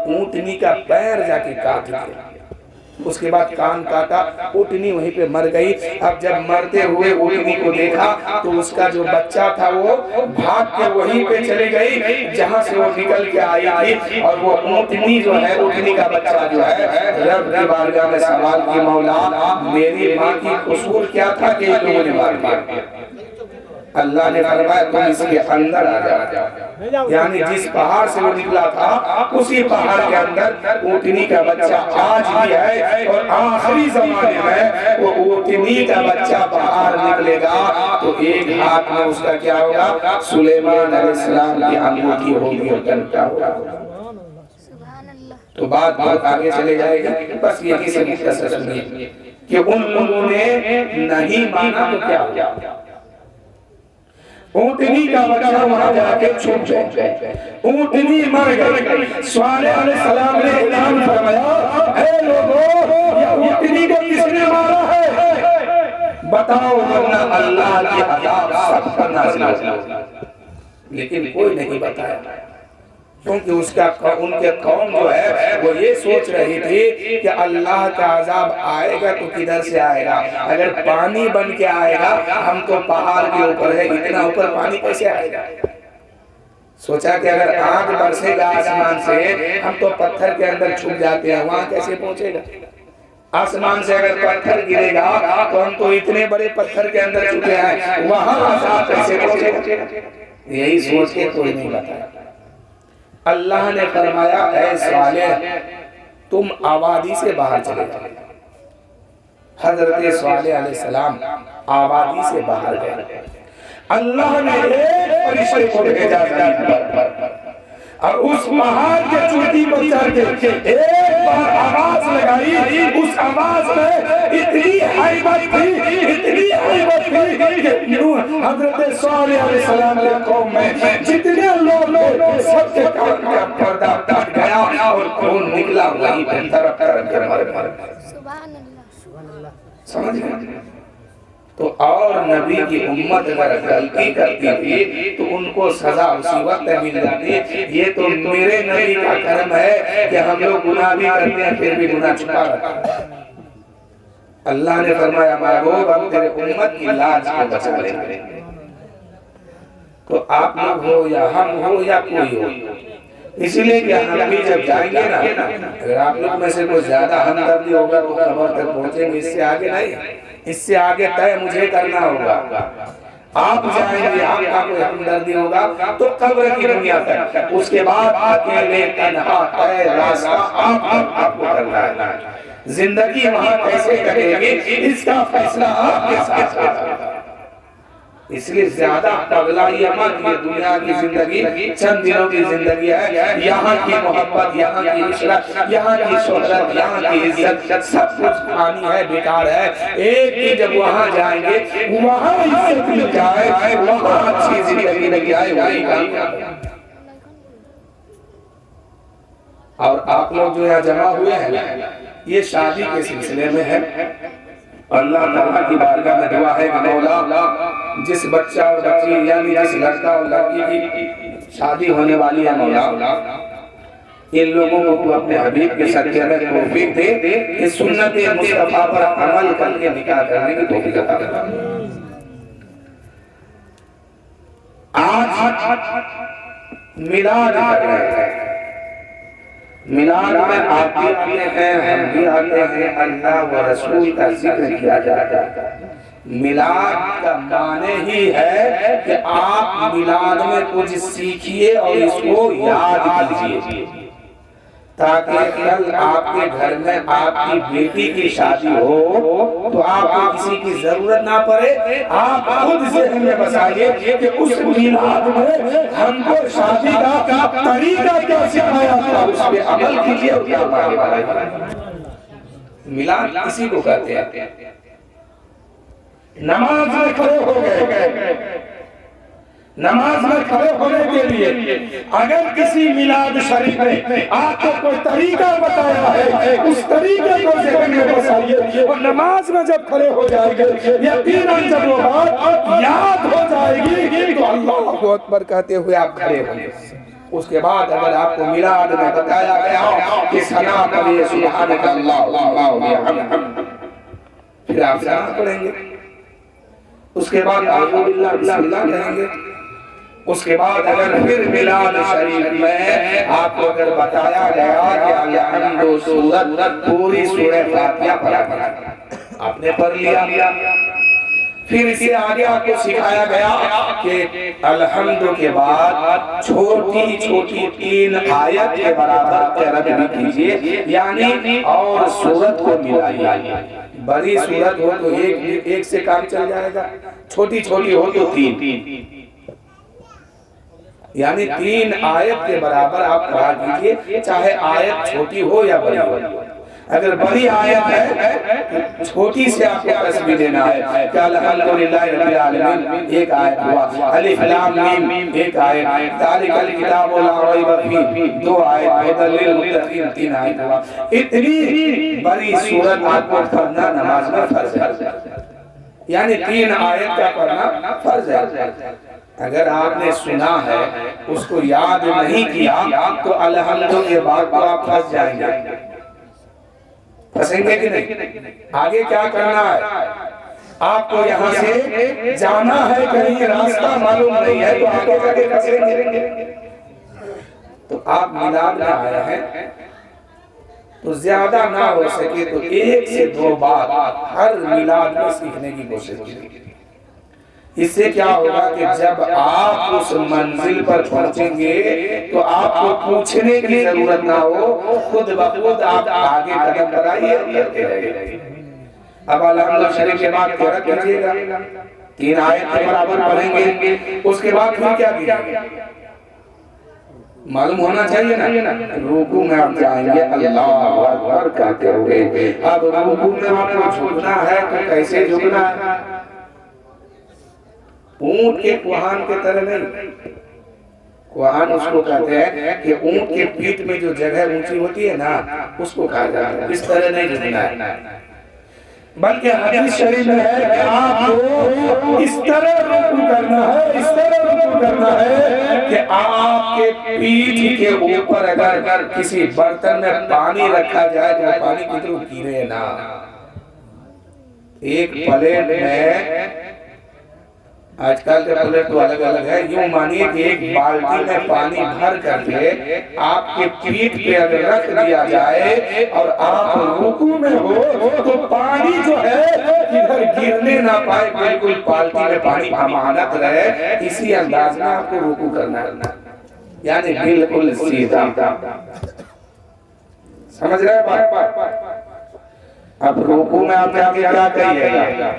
اونٹنی کا پیر جا کے کاٹ دیا، اس کے بعد کان کاٹا، اونٹنی وہیں پہ مر گئی۔ اب جب مرتے ہوئے اونٹنی کو دیکھا تو اس کا جو بچہ تھا وہ بھاگ کے وہیں پہ چلی گئی جہاں سے وہ نکل کے آئی تھی، اور وہ اونٹنی جو ہے، اونٹنی کا بچہ جو ہے، رب کی بارگاہ میں سوال کی، مولا میری ماں کی قصور کیا تھا کہ ان لوگوں نے مار دیا؟ اللہ نے فرمایا تم اس کے اندر آ جاؤ، یعنی جس پہاڑ سے وہ نکلا تھا اسی پہاڑ کے اندر اونٹنی کا بچہ آج بھی ہے، اور آخری زمانے میں وہ اونٹنی کا بچہ باہر نکلے گا تو ایک ہاتھ میں اس کا کیا ہوگا؟ سلیمان علیہ السلام کی انگوٹھی ہوگی اور ٹنٹا ہوگا۔ تو بات آگے چلے جائے گی، بس یہی سے مختصر سنیے کہ ان لوگوں نے نہیں مانا تو کیا ہوا؟ اونٹنی کا بچہ وہاں جا کے چھپ گئے، اونٹنی مر گئی۔ صالح علیہ السلام نے اعلان فرمایا، اے لوگوں یہ اونٹنی کو کس نے مارا ہے؟ بتاؤ ورنہ اللہ کی عذاب سب پر نازل ہوگا۔ لیکن کوئی نہیں بتایا، کیونکہ ان کے قوم جو ہے وہ یہ سوچ رہی تھی کہ اللہ کا عذاب آئے گا تو کدھر سے آئے گا؟ اگر پانی بن کے آئے گا، ہم تو پہاڑ کے اوپر ہے، اتنا اوپر پانی کیسے آئے گا؟ سوچا کہ اگر آگ برسے گا آسمان سے، ہم تو پتھر کے اندر چھپ جاتے ہیں، وہاں کیسے پہنچے گا؟ آسمان سے اگر پتھر گرے گا تو ہم تو اتنے بڑے پتھر کے اندر چھپے ہیں، وہاں عذاب کیسے پہنچے گا؟ یہی سوچ کے کوئی نہیں بتایا۔ اللہ نے فرمایا، اے صالح تم آبادی سے باہر چلے جاؤ۔ حضرت صالح علیہ السلام آبادی سے باہر گئے، اللہ نے ایک فرشتے کو بھیجا زمین پر، اور اس پہاڑ کے چوٹی پر چڑھ کے ایک بار آواز لگائی، اس آواز میں اتنی حیبت تھی، اتنی حیبت تھی کہ حضرت صالح علیہ السلام کے قوم میں جتنے لوگ تھے سب کے کان کا پردہ ٹوٹ گیا اور خون نکلا، وہیں پہ طرف طرف کے مر گئے۔ سبحان اللہ، سمجھ گئے؟ تو اور نبی کی امت اگر غلطی کرتی تھی تو ان کو سزا اسی وقت مل جاتی۔ یہ تو میرے نبی کا کرم ہے کہ ہم لوگ گناہ بھی کرتے ہیں پھر بھی گناہ چھپا رکھتے ہیں۔ اللہ نے فرمایا محبوب ہم تیرے امت کی لاج کو بچا لیں گے۔ تو آپ لوگ ہو یا ہم ہو یا کوئی ہو، اس لیے کہ ہم بھی جب جائیں گے نا، اگر آپ لوگ میں سے کوئی زیادہ ہمدردی ہوگا تو قبر تک پہنچیں گے، اس سے آگے نہیں، اس سے آگے طے مجھے کرنا ہوگا۔ آپ جائیں گے، آپ کا کوئی ہمدردی ہوگا تو قبر کی دنیا تک، اس کے بعد اکیلے تنہا طے راستہ آپ کو کرنا ہے۔ زندگی وہاں کیسے کٹے گی اس کا فیصلہ آپ کے ساتھ ہوگا۔ اس لیے زیادہ پگلائی مت، یہ دنیا کی زندگی چند دنوں کی زندگی ہے، یہاں کی محبت، یہاں کی عشرت، یہاں کی شہرت، یہاں کی عزت سب کچھ پانی ہے، بیکار ہے۔ ایک ہی جب وہاں جائیں گے، وہاں عزت مل جائے، وہاں اچھی زندگی لگ جائے، وہی کامیاب ہے۔ اور آپ لوگ جو یہاں جمع ہوئے ہیں یہ شادی کے سلسلے میں ہے۔ اللہ تعالیٰ کی بارگاہ میں دعا ہے کہ مولا جس بچہ اور بچی یعنی جس لڑکا اور لڑکی کی شادی ہونے والی ہے مولا، ان لوگوں کو اپنے حبیب کے صدقے میں توفیق دے کہ سنت مصطفیٰ پر عمل کر کے نکاح کرنے کی توفیق عطا فرما۔ آج میلاد کر رہے ہیں، میلاد میں آپ بھی آتے ہیں، ہم بھی آتے ہیں، اللہ و رسول کا ذکر کیا جاتا ہے۔ میلاد کا معنی ہی ہے کہ آپ میلاد میں کچھ سیکھیے اور اس کو یاد کیجئے۔ تاکہ کل آپ کے گھر میں آپ کی بیٹی کی شادی ہو تو آپ کو کسی کی ضرورت نہ پڑے. آپ خود ذہن میں بسائیے کہ اس میلاد میں ہم کو شادی کا طریقہ کیا سکھایا تھا, اس پہ عمل کیجئے اور کیا مانگے بھائی. میلاد کسی کو کہتے ہیں. نماز میں کھڑے ہو گئے, نماز میں کھڑے ہونے کے لیے اگر کسی میلاد شریف میں آپ کو کوئی طریقہ بتایا ہے, اس طریقے کو ذہن میں بسائیے اور نماز میں جب کھڑے ہو جائیں گے یقیناً جب وہ بات یاد ہو جائے گی تو اللہ اکبر کہتے ہوئے آپ کھڑے ہوں گے. اس کے بعد اگر آپ کو میلاد میں بتایا گیا کہ ثنا کریے سبحانک اللہ, پھر آپ ثنا پڑھیں گے. اس کے بعد اعوذ باللہ بسم اللہ کہیں گے. اس کے بعد اگر پھر میلاد شریف میں آپ کو اگر بتایا گیا کہ الحمد سورت پوری سورہ فاتحہ پڑھا, آپ نے پڑھ لیا. پھر اس سے آگے آپ کو سکھایا گیا کہ الحمد کے بعد چھوٹی چھوٹی 3 آیت کے برابر قرأت بھی کیجئے, یعنی اور سورت کو ملائیے. بڑی سورت ہو تو ایک سے کام چل جائے گا, چھوٹی چھوٹی ہو تو 3, یعنی 3 آیت کے برابر آپ پڑھا دیجئے, چاہے آیت چھوٹی ہو یا بڑی ہو. اگر بڑی آیت ہے چھوٹی سے آپ کو تسبیح دینا ہے کہ الحمدللہ رب العالمین, ایک آیت ہوا. الف لام میم, ایک آیت. ذالک الکتاب لا ریب فیہ, 2 آیت. ھدی للمتقین, 3 آیت ہوا. اتنی بڑی سورت آپ کو پڑھنا نماز میں فرض ہے, یعنی 3 آیت کا پڑھنا فرض ہے. اگر آپ نے سنا ہے اس کو یاد نہیں کیا تو الحمد کے بعد تو آپ پھنس جائیں گے. پھنسیں گے کہ نہیں؟ آگے کیا کرنا ہے, آپ کو یہاں سے جانا ہے, کہیں راستہ معلوم نہیں ہے تو آگے جا کے پھنسیں گے. تو آپ میلاد میں آئے ہیں تو زیادہ نہ ہو سکے تو 1 سے 2 بات ہر میلاد میں سیکھنے کی کوشش کیجیے. اس سے کیا ہوگا کہ جب آپ اس منزل پر پہنچیں گے تو آپ کو پوچھنے کی ضرورت نہ ہو, خود بخود آپ آگے قدم بڑھائیے کرتے رہیے. اب الحمد شریف کے بعد قرأت کیجیے گا, 3 آیت کے برابر پڑھیں گے. اس کے بعد پھر کیا کیجیے گا معلوم ہونا چاہیے نا. رکوع میں آپ جائیں گے اللہ اکبر کہتے ہوئے. اب رکوع میں آپ کو جھکنا ہے تو کیسے جھکنا ہے؟ اونٹ کے کوہان کے طرح نہیں. کوہان اس کو کہتے ہیں کہ اونٹ کے پیٹھ میں جو جگہ اونچی ہوتی ہے نا, اس کو کہا جاتا ہے. اس طرح نہیں جھکنا ہے, بلکہ حدیث شریف میں ہے کہ آپ کو اس طرح رکوع کرنا ہے, اس طرح رکوع کرنا ہے کہ آپ کے پیٹھ کے اوپر اگر کسی برتن میں پانی رکھا جائے تو پانی کی طرف گرے نہ. ایک پلیٹ میں, آج کل کے پلیٹ تو الگ الگ ہے, یوں مانیے کہ ایک بالٹی میں پانی بھر کر کے آپ کے پیٹھ پہ اگر رکھ دیا جائے اور آپ رکوع میں ہو تو پانی جو ہے ادھر گرنے نہ پائے, بالکل بالٹی میں پانی امانت رہے. اسی انداز میں آپ کو رکوع کرنا ہے, یعنی بالکل سیدھا. سمجھ رہے ہیں بات؟ اب رکوع میں آپ کیا کہیے گا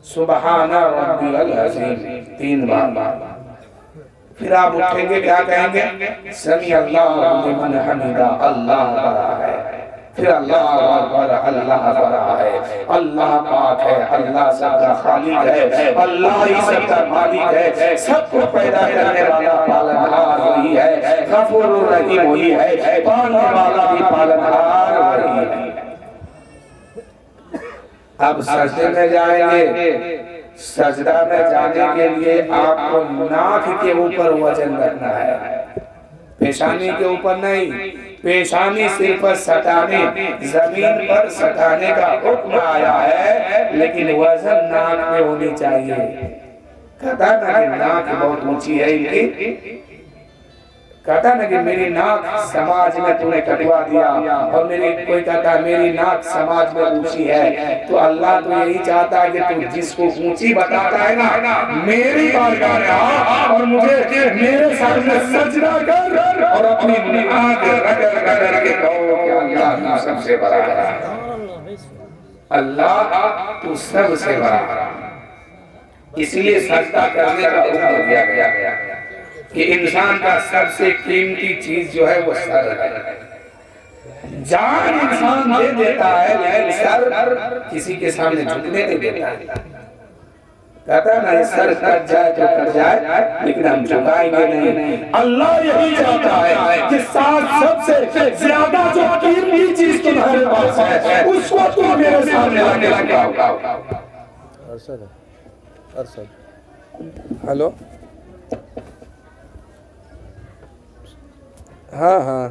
سبحان ربی العظیم 3 بار. پھر آپ اٹھیں گے کیا کہیں گے سمیع اللہ لمن حمدہ, اللہ بڑا ہے. پھر اللہ اکبر, اللہ بڑا ہے, اللہ پاک ہے, اللہ سب کا خالق ہے, اللہ ہی سب کا مالک ہے, سب کو پیدا کرنے والا پالنہار وہی ہے, غفور الرحیم وہی ہے, پالنے والا بھی پالنہار وہی ہے. اب سجدے میں جائیں گے. سجدہ میں جانے کے لیے آپ کو ناک کے اوپر وزن رکھنا ہے, پیشانی کے اوپر نہیں. پیشانی صرف سٹانے, زمین پر سٹانے کا حکم آیا ہے, لیکن وزن ناک میں ہونی چاہیے. کہتا نا کہ ناک بہت اونچی ہے ان کی, کہتا نا کہ میری ناک سماج میں تو نے کٹوا دیا، اور کوئی کہتا ہے میری ناک سماج میں اونچی ہے، تو اللہ تو یہی چاہتا ہے کہ تو جس کو اونچی بتاتا ہے نا میری بارگاہ میں آ اور مجھے میرے سامنے سجدہ کر اور اپنی ناک رگڑ رگڑ کے کہو کہ اللہ تو سب سے بڑا ہے، اللہ تو سب سے بڑا ہے۔ اس لیے سجدہ کرنے کا حکم دیا گیا کہ انسان کا سب سے قیمتی چیز جو ہے وہ سر ہے۔ جان انسان دے دیتا ہے لیکن سر کسی کے سامنے جھکنے نہیں دیتا ہے۔ کہتا ہے نا یہ سر کٹ جائے تو کٹ جائے لیکن ہم جھکائیں گے نہیں۔ اللہ یہی چاہتا ہے کہ سب سے زیادہ جو قیمتی چیز تمہارے پاس ہے اس کو تم میرے سامنے لانے لگاؤ۔ ہلو ہاں ہاں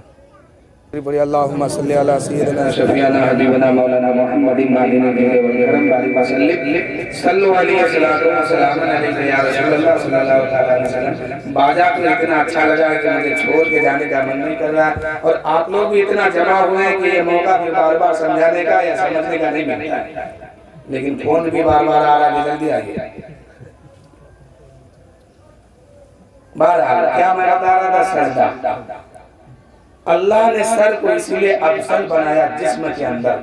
بڑی اللہم صلی علی سیدنا شفیعنا حبیبنا مولانا محمد مالنا بھیرے والکرم باری وسلم صلو علیہ السلام علیکہ یا رسول اللہ صلی اللہ علیہ وسلم۔ باجا کو اتنا اچھا لگا کہ مجھے چھوڑ کے جانے کا من نہیں کر رہا، اور آپ لوگ بھی اتنا جمع ہوئے ہیں کہ یہ موقع بھی بار بار سمجھانے کا یا سمجھنے کا نہیں ملتا ہے، لیکن فون بھی بار بار آ رہا ہے جلدی آئیے۔ بہرحال کیا میں بتا رہا تھا؟ سجدہ۔ اللہ نے سر کو اس لیے افضل بنایا جسم کے اندر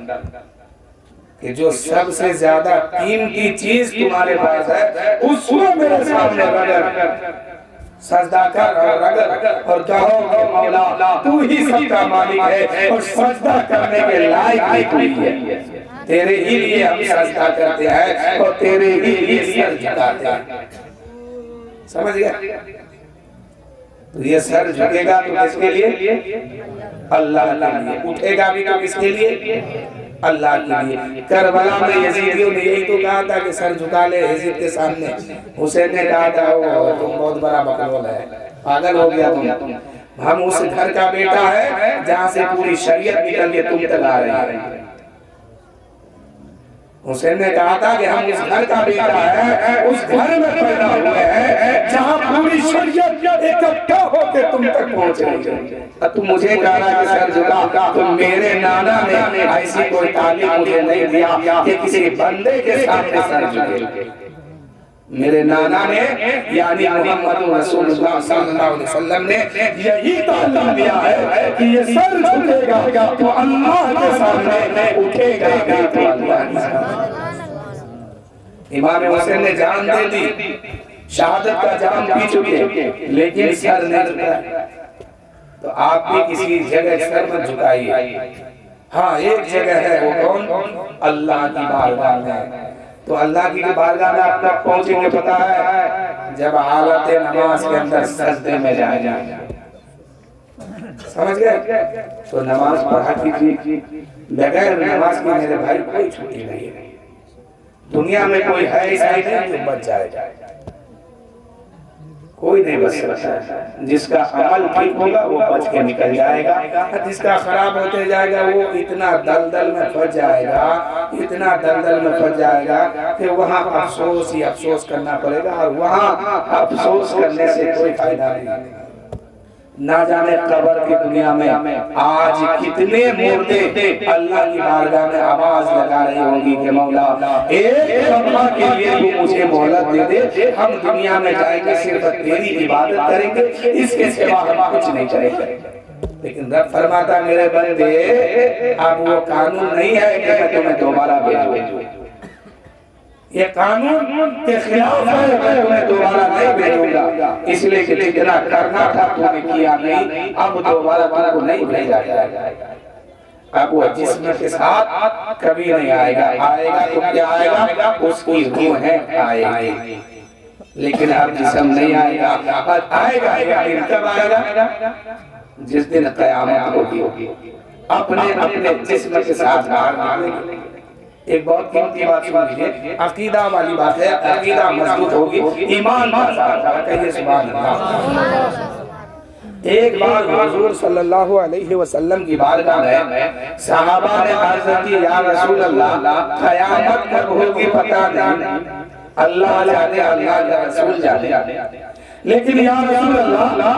کہ جو سب سے زیادہ قیمتی چیز تمہارے پاس ہے اس کو میرے سامنے رگڑ، سجدہ کر اور رگڑ اور کہو کہ مولا تو ہی سب کا مالک ہے اور سجدہ کرنے کے لائق بھی تو ہی ہے، تیرے ہی لیے ہم سجدہ کرتے ہیں اور تیرے ہی لیے سر جھکاتے ہیں۔ سمجھ گیا؟ تو یہ سر جھکے گا تو کس کے لیے؟ اللہ کے لیے۔ اٹھے گا بھی تو کس کے لیے؟ اللہ کے لیے۔ کربلا میں یزیدیوں نے یہی تو کہا تھا کہ سر جھکا لے یزید کے سامنے، حسین نے کہا تھا تم بہت بڑا بکلول ہے، پاگل ہو گیا تم، ہم اس گھر کا بیٹا ہے جہاں سے پوری شریعت نکل کے تم تک آ رہی ہے۔ حسین نے کہا تھا کہ ہم اس گھر کا بیٹا ہے، اس گھر میں پیدا ہوئے ہیں جہاں پوری شریعت اکٹھا ہو کے تم تک پہنچ رہی ہے۔ تم مجھے کہہ رہا کہ سر جھکا، تو میرے نانا نے ایسی کوئی تعلیم مجھے نہیں دیا کہ کسی بندے کے سامنے سر جھکے۔ میرے نانا نے یعنی محمد رسول اللہ صلی اللہ علیہ وسلم نے یہی تعلیم دیا ہے کہ یہ سر جھکے گا تو اللہ کے سامنے اٹھے گا تو اللہ کے سامنے۔ امام حسین نے جان دے دی، شہادت کا جام پی چکے لیکن سر نہیں جھکا، تو آپ بھی کسی جگہ سر مت جھکائیے۔ ہاں ایک جگہ ہے، وہ کون؟ اللہ کی بارگاہ میں۔ تو اللہ کی بارگاہ میں آپ تک پہنچیں گے پتا ہے جب حالت نماز کے اندر سجدے میں جائیں۔ سمجھ گئے؟ تو نماز پڑھا کیجیے، بغیر نماز کی میرے بھائی کوئی چھٹی نہیں ہے۔ دنیا میں کوئی ہے ایسا نہیں جو بچ جائے، کوئی نہیں بچ سکتا۔ جس کا عمل ٹھیک ہوگا وہ بچ کے نکل جائے گا، جس کا خراب ہوتے جائے گا وہ اتنا دلدل میں پھنس جائے گا، اتنا دلدل میں پھنس جائے گا کہ وہاں افسوس ہی افسوس کرنا پڑے گا، اور وہاں افسوس کرنے سے کوئی فائدہ نہیں۔ نہ جانے قبر کی دنیا میں آج کتنے مردے اللہ کی بارگاہ میں آواز لگا رہی ہوں گی کہ مولا ایک لمحہ کے لیے تو مجھے مہلت دے دے، ہم دنیا میں جائیں گے صرف تیری عبادت کریں گے، اس کے سوا ہم کچھ نہیں کریں گے۔ لیکن رب فرماتا میرے بندے اب وہ قانون نہیں ہے کہ میں تمہیں دوبارہ بھیجوں، یہ قانون کے خلاف ہے، میں تمہیں دوبارہ نہیں بھیجوں گا، اس لیے کہ جتنا کرنا تھا تو نے کیا نہیں، اب دوبارہ تم کو نہیں بھیجا جائے گا۔ اب وہ جسم کے ساتھ کبھی نہیں آئے گا، آئے گا تو کیا آئے گا؟ اس کی روحیں آئے گی، لیکن اب جسم نہیں آئے گا۔ آئے گا لیکن کب آئے گا؟ جس دن قیامت ہوگی، اپنے جسم کے ساتھ باہر نکلے گی۔ ایک بہت قیمتی بات سن لیجیے، عقیدہ والی بات ہے، عقیدہ مضبوط ہوگی، ایمان کہیے سبحان اللہ۔ ایک بار حضور صلی اللہ علیہ وسلم کی بارگاہ میں صحابہ نے عرض کی یا رسول اللہ قیامت کب ہوگی پتہ نہیں، اللہ جانے اللہ کا رسول جانے، لیکن یا رسول اللہ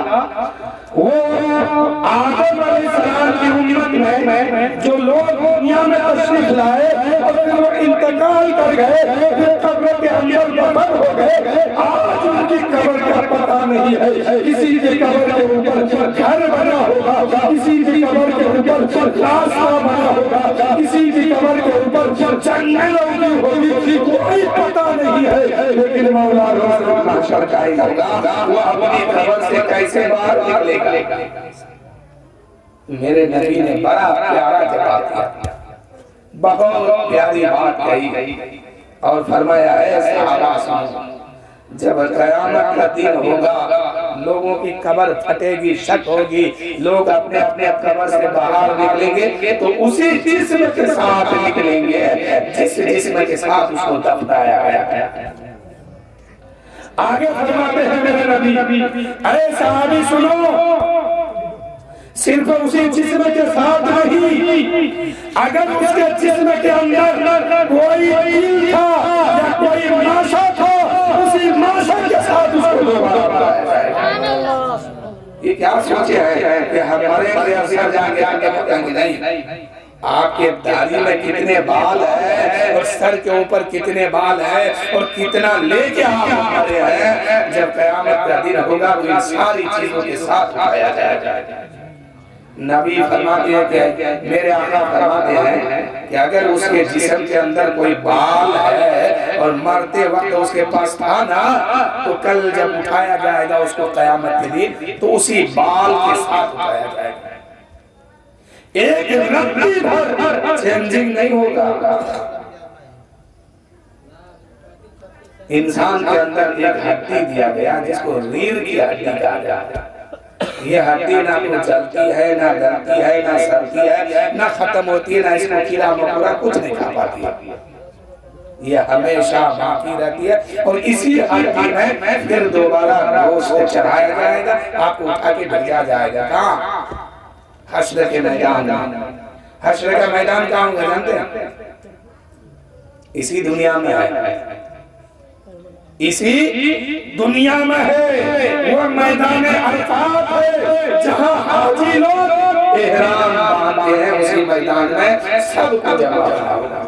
وہ آدم علیہ السلام کی امت میں جو لوگ دنیا میں تشریف لائے اور پھر وہ انتقال کر گئے، پھر قبر کے اندر دفن ہو گئے، آج ان کی قبر کا پتہ نہیں ہے۔ کسی کی قبر کے اوپر گھر بنا ہوگا، کسی کی قبر کے اوپر راستہ بنا ہوگا، کسی کی قبر کے اوپر جنگل ہوگی، کوئی پتہ نہیں ہے۔ لیکن مولا رسول اللہ شرکائی ہوگا، وہ اپنی قبر سے کیسے باہر نکلے گا؟ میرے نبی نے بڑا پیارا جواب دیا، بہت پیاری بات کہی اور فرمایا ہے صحابہ سنو، جب قیامت کا دن ہوگا لوگوں کی قبر پھٹے گی، شک ہوگی، لوگ اپنے اپنے قبر سے باہر نکلیں گے تو اسی جسم کے ساتھ نکلیں گے جس جسم کے ساتھ اس کو دفنایا گیا۔ آگے فرماتے ہیں میرے نبی، اے صحابی سنو، صرف اسی جسم کے ساتھ نہیں، اگر اس کے جسم کے اندر کوئی دل تھا یا کوئی ماشا تھا، اسی ماشا کے ساتھ اس کو دوبارہ بنایا جائے گا۔ یہ کیا سوچے ہے کہ ہمارے اثر جا کے آگے پتیں گے؟ نہیں، آپ کے داڑھی میں کتنے بال ہیں اور سر کے اوپر کتنے بال ہیں اور کتنا لے کے آپ ہمارے ہیں، جب قیامت کا دن ہوگا تو ان ساری چیزوں کے ساتھ اٹھایا جائے گا۔ نبی فرماتے ہیں کہ میرے آقا فرماتے ہیں کہ اگر اس کے جسم کے اندر کوئی بال ہے اور مرتے وقت اس کے پاس تھا نا، تو کل جب اٹھایا جائے گا اس کو قیامت کے دن تو اسی بال کے ساتھ اٹھایا جائے گا، ایک رتی بھر چینجنگ نہیں ہوگا۔ انسان کے اندر ایک ہڈی دیا گیا جس کو ریڑھ کی ہڈی کہا جاتا ہے، یہ ہڈی نہ کچھ چلتی ہے، نہ گلتی ہے، نہ سڑتی ہے، نہ ختم ہوتی ہے، نہ اس کو کیڑا مکوڑا کچھ نہیں کھا پاتی ہے، یہ ہمیشہ باقی رہتی ہے۔ اور اسی ہڈی میں پھر دوبارہ گوشت چڑھایا جائے گا، آپ کو اٹھا کے بھیجا جائے گا۔ کہاں؟ حشر کے میدان میں۔ حشر کا میدان کہاں ہوگا جانتے ہیں؟ اسی دنیا میں ہے، اسی دنیا میں ہے، وہ میدان عرفات ہے جہاں حاجی لوگ احرام باندھتے ہیں، اسی میدان میں سب کو جمع ہوگا۔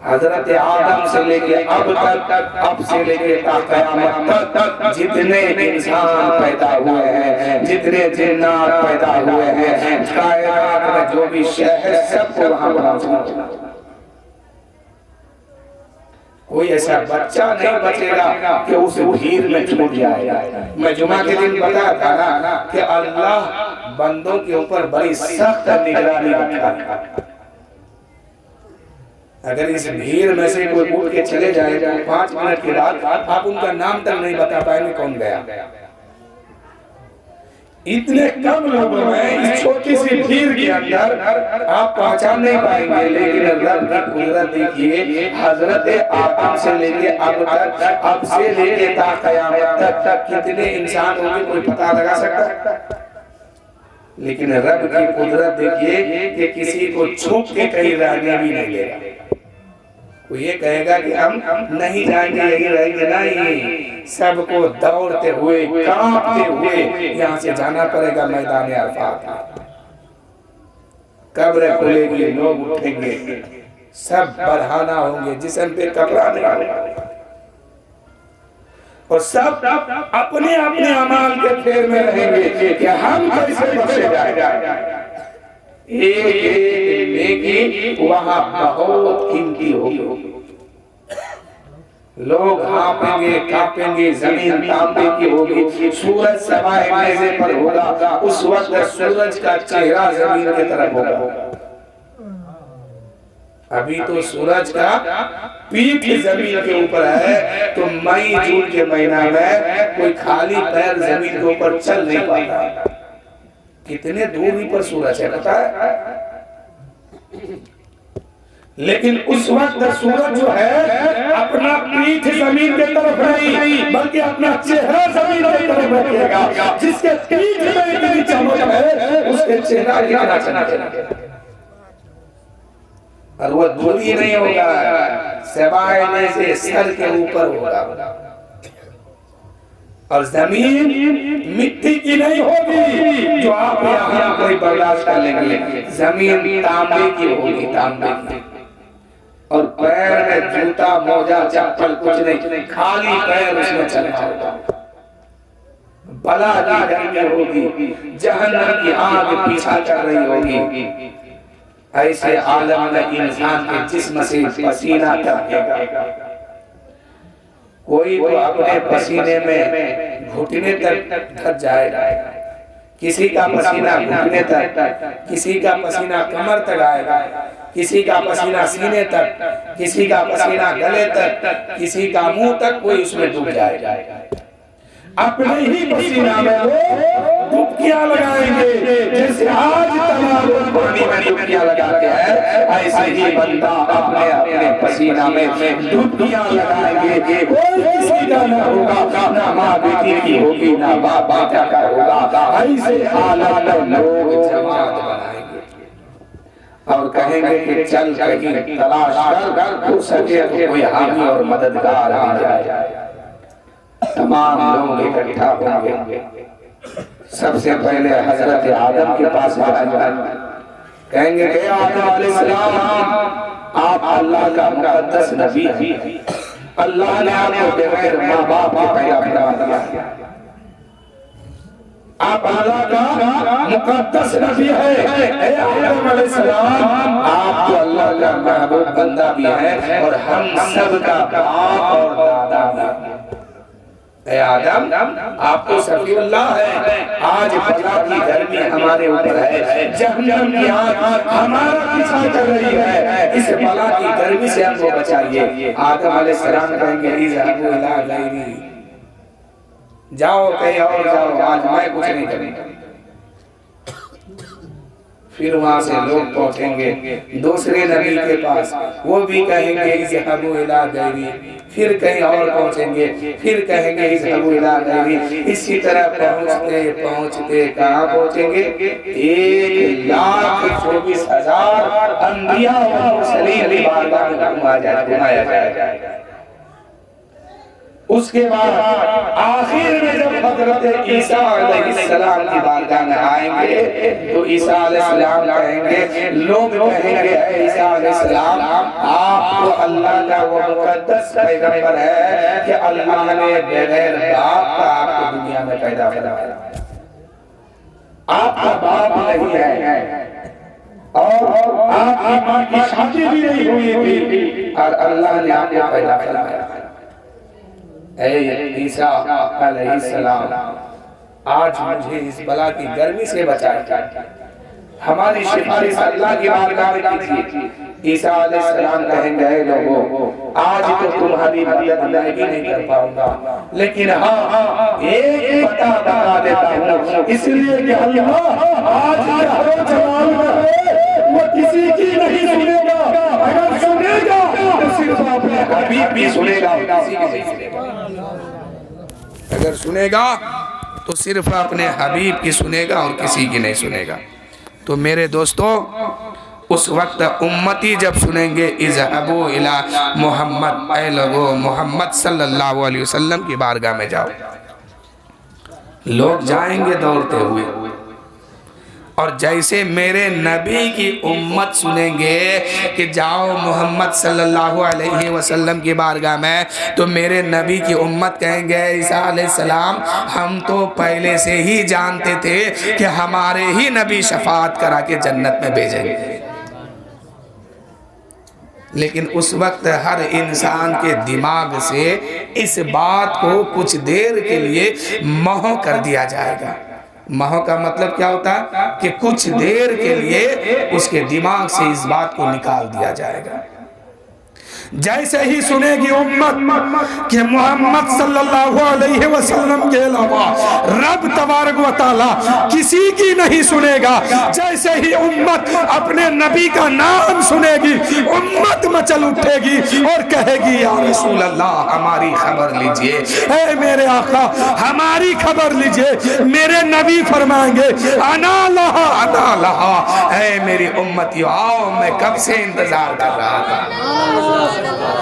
حضرت آدم سے لے کے اب تک، اب سے لے کے قیامت تک جتنے انسان پیدا ہوئے ہیں، جتنے جنات پیدا ہوئے ہیں، کائنات میں جو بھی شہر سب کو وہاں پہنچنا ہوگا۔ کوئی ایسا بچہ نہیں بچے گا کہ اس بھیڑ میں چھوٹ جائے گا۔ میں جمعہ کے دن بتا تھا نا کہ اللہ بندوں کے اوپر بڑی سخت نگرانی رکھا ہے۔ اگر اس بھیڑ میں سے کوئی اٹھ کے چلے جائے تو 5 منٹ کے بعد آپ ان کا نام تک نہیں بتا پائیں گے کون گیا۔ اتنے کم لوگوں میں اس چھوٹی سی بھیڑ کے اندر آپ پہچان نہیں پائیں گے، لیکن رب کی قدرت دیکھیے، حضرت آدم سے لے کے اب تک، اب سے لے کے تا قیامت تک کتنے انسان ہوں گے کوئی پتہ لگا سکتا؟ لیکن رب کی قدرت دیکھیے کہ کسی کو چھپ کے کہیں رہنے بھی نہیں لے گا۔ وہ یہ کہے گا کہ ہم نہیں جائیں گے، یہی رہیں گے، نہیں، سب کو دوڑتے ہوئے، کانپتے ہوئے یہاں سے جانا پڑے گا میدان عرفات۔ قبر کھلے گی، لوگ اٹھیں گے، سب برہنہ ہوں گے، جسم پہ کپڑا نہیں ہوگا، اور سب اپنے اپنے اعمال کے پھیر میں رہیں گے کہ ہم کیسے بخشے جائیں۔ ایک نیکی وہاں بہت قیمتی ہوگی، لوگ ہانپیں گے، کانپیں گے، زمین تانبے کی ہوگی، سورج سوائے نیزے پر ہوگا، اس وقت سورج کا چہرہ زمین کی طرف ہوگا۔ ابھی تو سورج کا پیٹھ زمین کے اوپر ہے، تو مئی جون کے مہینہ میں کوئی خالی پیر زمین کے اوپر چل نہیں پاتا، کتنے دوری پر سورج ہے پتہ ہے؟ لیکن اس وقت سورج جو ہے اپنا پیٹھ زمین کے طرف نہیں بلکہ اپنا چہرہ زمین کے طرف رکھے گا، جس کے پیٹھ میں اتنی چمک ہے اس کے چہرہ کتنا چمکے گا، اور وہ دھوتی نہیں ہوگا، سوائے میں سے سر کے اوپر ہوگا۔ اور زمین مٹی کی نہیں ہوگی جو آپ یہاں کوئی برداشت کر لیں گے، زمین تانبے کی ہوگی، تانبے کی، اور پیر میں جوتا موجہ چپل کچھ نہیں، خالی پیر اس میں چلنا ہوگا، بلا کی گرمی ہوگی، جہنم کی آگ پیچھا کر رہی ہوگی، ایسے عالم میں انسان کے جسم سے پسینہ ٹپکے گا، کوئی تو اپنے پسینے میں گھٹنے تک دھس جائے گا، کسی کا پسینہ گھٹنے تک، کسی کا پسینہ کمر تک آئے گا، کسی کا پسینہ سینے تک، کسی کا پسینہ گلے تک، کسی کا منہ تک، کوئی اس میں ڈوب جائے گا۔ اپنے ہی پسینہ میں وہ ڈبکیاں لگائیں گے، جیسے آج تمام پانی میں ڈبکیاں لگاتے ہیں، ایسے ہی بندہ اپنے پسینہ میں ڈبکیاں لگائیں گے، کوئی کسی کا نہ ہوگا، نہ ماں بیٹی کی ہوگی، نہ باپ بیٹا کا ہوگا، ایسے حالات لوگ جماعت بنائیں گے اور کہیں گے کہ چل کہیں تلاش کر، ہو سکے تو کوئی حامی اور مددگار آ جائے، تمام لوگ اکٹھا ہوں گے، سب سے پہلے حضرت آدم کے پاس جائیں گے، کہیں گے کہ آدم علیہ السلام آپ اللہ کا مقدس نبی ہیں، اللہ نے آپ کو بغیر ماں باپ کے پیدا فرما دیا، آپ اللہ کا مقدس نبی ہیں، اے آدم علیہ السلام آپ تو اللہ کا محبوب بندہ بھی ہیں اور ہم سب کا باپ اور دادا بھی ہیں، اے آدم آپ تو صفی اللہ ہے، آج بلا کی گرمی ہمارے اوپر ہے، جہنم کی آگ ہمارا پیچھا کر رہی ہے، اس بلا کی گرمی سے ہم کو بچائیے۔ آدم علیہ السلام کہیں گے اذهبوا الی غیری، جاؤ کہیں اور جاؤ، آج میں کچھ نہیں کریں گا۔ پھر وہاں سے لوگ پہنچیں گے دوسرے نبی کے پاس، وہ بھی کہیں گے اذهبوا الی غیری، پھر کہیں اور پہنچیں گے، پھر کہیں گے اذهبوا الی غیری، اسی طرح پہنچتے پہنچتے کہاں پہنچیں گے؟ 1,24,000 انبیاء و مرسلین کی بارگاہ میں گھمایا جائے گا۔ اس کے بعد آخر میں جب حضرت عیسیٰ علیہ السلام کی بارگاہ میں آئیں گے تو عیسیٰ علیہ السلام کہیں گے، لوگ کہیں گے اے عیسیٰ علیہ السلام آپ تو اللہ کا وہ مقدس پیغمبر ہے کہ اللہ نے بغیر باپ کا آپ کو دنیا میں پیدا فرمایا، آپ کا باپ نہیں ہے اور آپ کی ماں کی شادی بھی نہیں ہوئی تھی اور اللہ نے آپ کو پیدا فرمایا۔ اے عیسیٰ علیہ السلام آج مجھے اس بلا کی گرمی سے بچائے، ہماری سفارش اللہ کی بارگاہ میں کیجیے۔ عیسیٰ علیہ السلام کہیں گے اے لوگوں آج تو تمہاری مدد میں بھی نہیں کر پاؤں گا، لیکن ہاں ایک بتا دیتا ہوں، اس لیے کہ اللہ آج جہر و جلال میں ہے، وہ کسی کی نہیں سنے گا، اگر سنے گا تو صرف اپنے حبیب بھی سنے گا، کسی کی نہیں سنے گا، اگر سنے گا تو صرف اپنے حبیب کی سنے گا اور کسی کی نہیں سنے گا۔ تو میرے دوستو اس وقت امتی جب سنیں گے اذهبوا الی محمد، اے لوگو محمد صلی اللہ علیہ وسلم کی بارگاہ میں جاؤ، لوگ جائیں گے دوڑتے ہوئے، اور جیسے میرے نبی کی امت سنیں گے کہ جاؤ محمد صلی اللہ علیہ وسلم کی بارگاہ میں، تو میرے نبی کی امت کہیں گے عیسیٰ علیہ السلام ہم تو پہلے سے ہی جانتے تھے کہ ہمارے ہی نبی شفاعت کرا کے جنت میں بھیجیں گے، لیکن اس وقت ہر انسان کے دماغ سے اس بات کو کچھ دیر کے لیے محو کر دیا جائے گا۔ محو کا مطلب کیا ہوتا ہے؟ کہ کچھ دیر کے لیے اس کے دماغ سے اس بات کو نکال دیا جائے گا۔ جیسے ہی سنے گی امت کہ محمد صلی اللہ علیہ وسلم کے علاوہ رب تبارک و تعالی کسی کی نہیں سنے گا، جیسے ہی امت اپنے نبی کا نام سنے گی امت مچل اٹھے گی اور کہے گی یا رسول اللہ ہماری خبر لیجئے، اے میرے آقا ہماری خبر لیجئے۔ میرے نبی فرمائیں گے انا لہا انا لہا، اے میری امتی آؤ میں کب سے انتظار کر رہا تھا،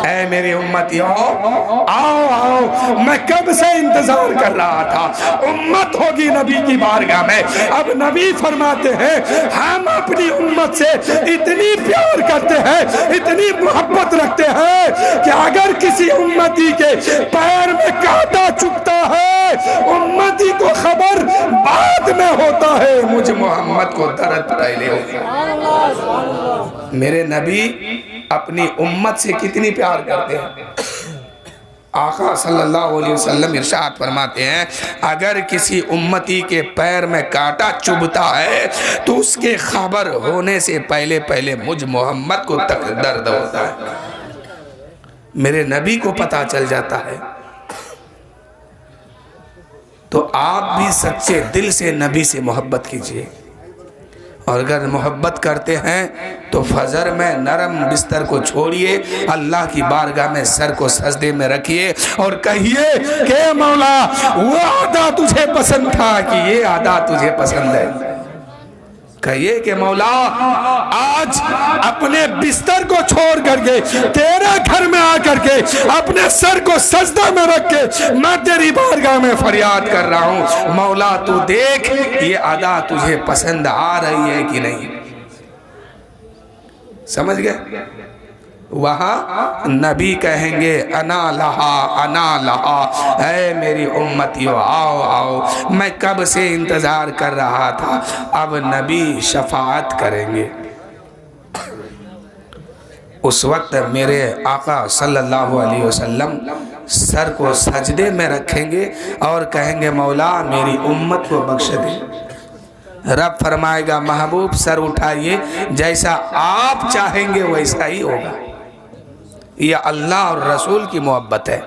اے اے میری امتیوں آؤ آؤ، میں کب سے انتظار کر رہا تھا، امت ہوگی نبی کی بارگاہ میں۔ اب نبی فرماتے ہیں ہم اپنی امت سے اتنی پیار کرتے ہیں، اتنی محبت رکھتے ہیں کہ اگر کسی امتی کے پیر میں کانٹا چبھتا ہے، امتی کو خبر بعد میں ہوتا ہے، مجھ محمد کو درد پہلے ہوتا ہے۔ میرے نبی اپنی امت سے کتنی پیار کرتے ہیں۔ آقا صلی اللہ علیہ وسلم ارشاد فرماتے ہیں اگر کسی امتی کے پیر میں کانٹا چبھتا ہے تو اس کے خبر ہونے سے پہلے پہلے مجھ محمد کو تک درد ہوتا ہے۔ میرے نبی کو پتہ چل جاتا ہے۔ تو آپ بھی سچے دل سے نبی سے محبت کیجئے، اور اگر محبت کرتے ہیں تو فجر میں نرم بستر کو چھوڑیے، اللہ کی بارگاہ میں سر کو سجدے میں رکھیے اور کہیے کہ مولا وہ ادا تجھے پسند تھا کہ یہ ادا تجھے پسند ہے۔ کہیے کہ مولا آج اپنے بستر کو چھوڑ کر کے تیرے گھر میں آ کر کے اپنے سر کو سجدہ میں رکھ کے میں تیری بارگاہ میں فریاد کر رہا ہوں، مولا تو دیکھ یہ ادا تجھے پسند آ رہی ہے کہ نہیں۔ سمجھ گئے؟ وہاں نبی کہیں گے انا لہا انا لہا، اے میری امتیو آؤ آؤ، میں کب سے انتظار کر رہا تھا۔ اب نبی شفاعت کریں گے۔ اس وقت میرے آقا صلی اللہ علیہ وسلم سر کو سجدے میں رکھیں گے اور کہیں گے مولا میری امت کو بخش دے۔ رب فرمائے گا محبوب سر اٹھائیے، جیسا آپ چاہیں گے ویسا ہی ہوگا۔ یہ اللہ اور رسول کی محبت ہے۔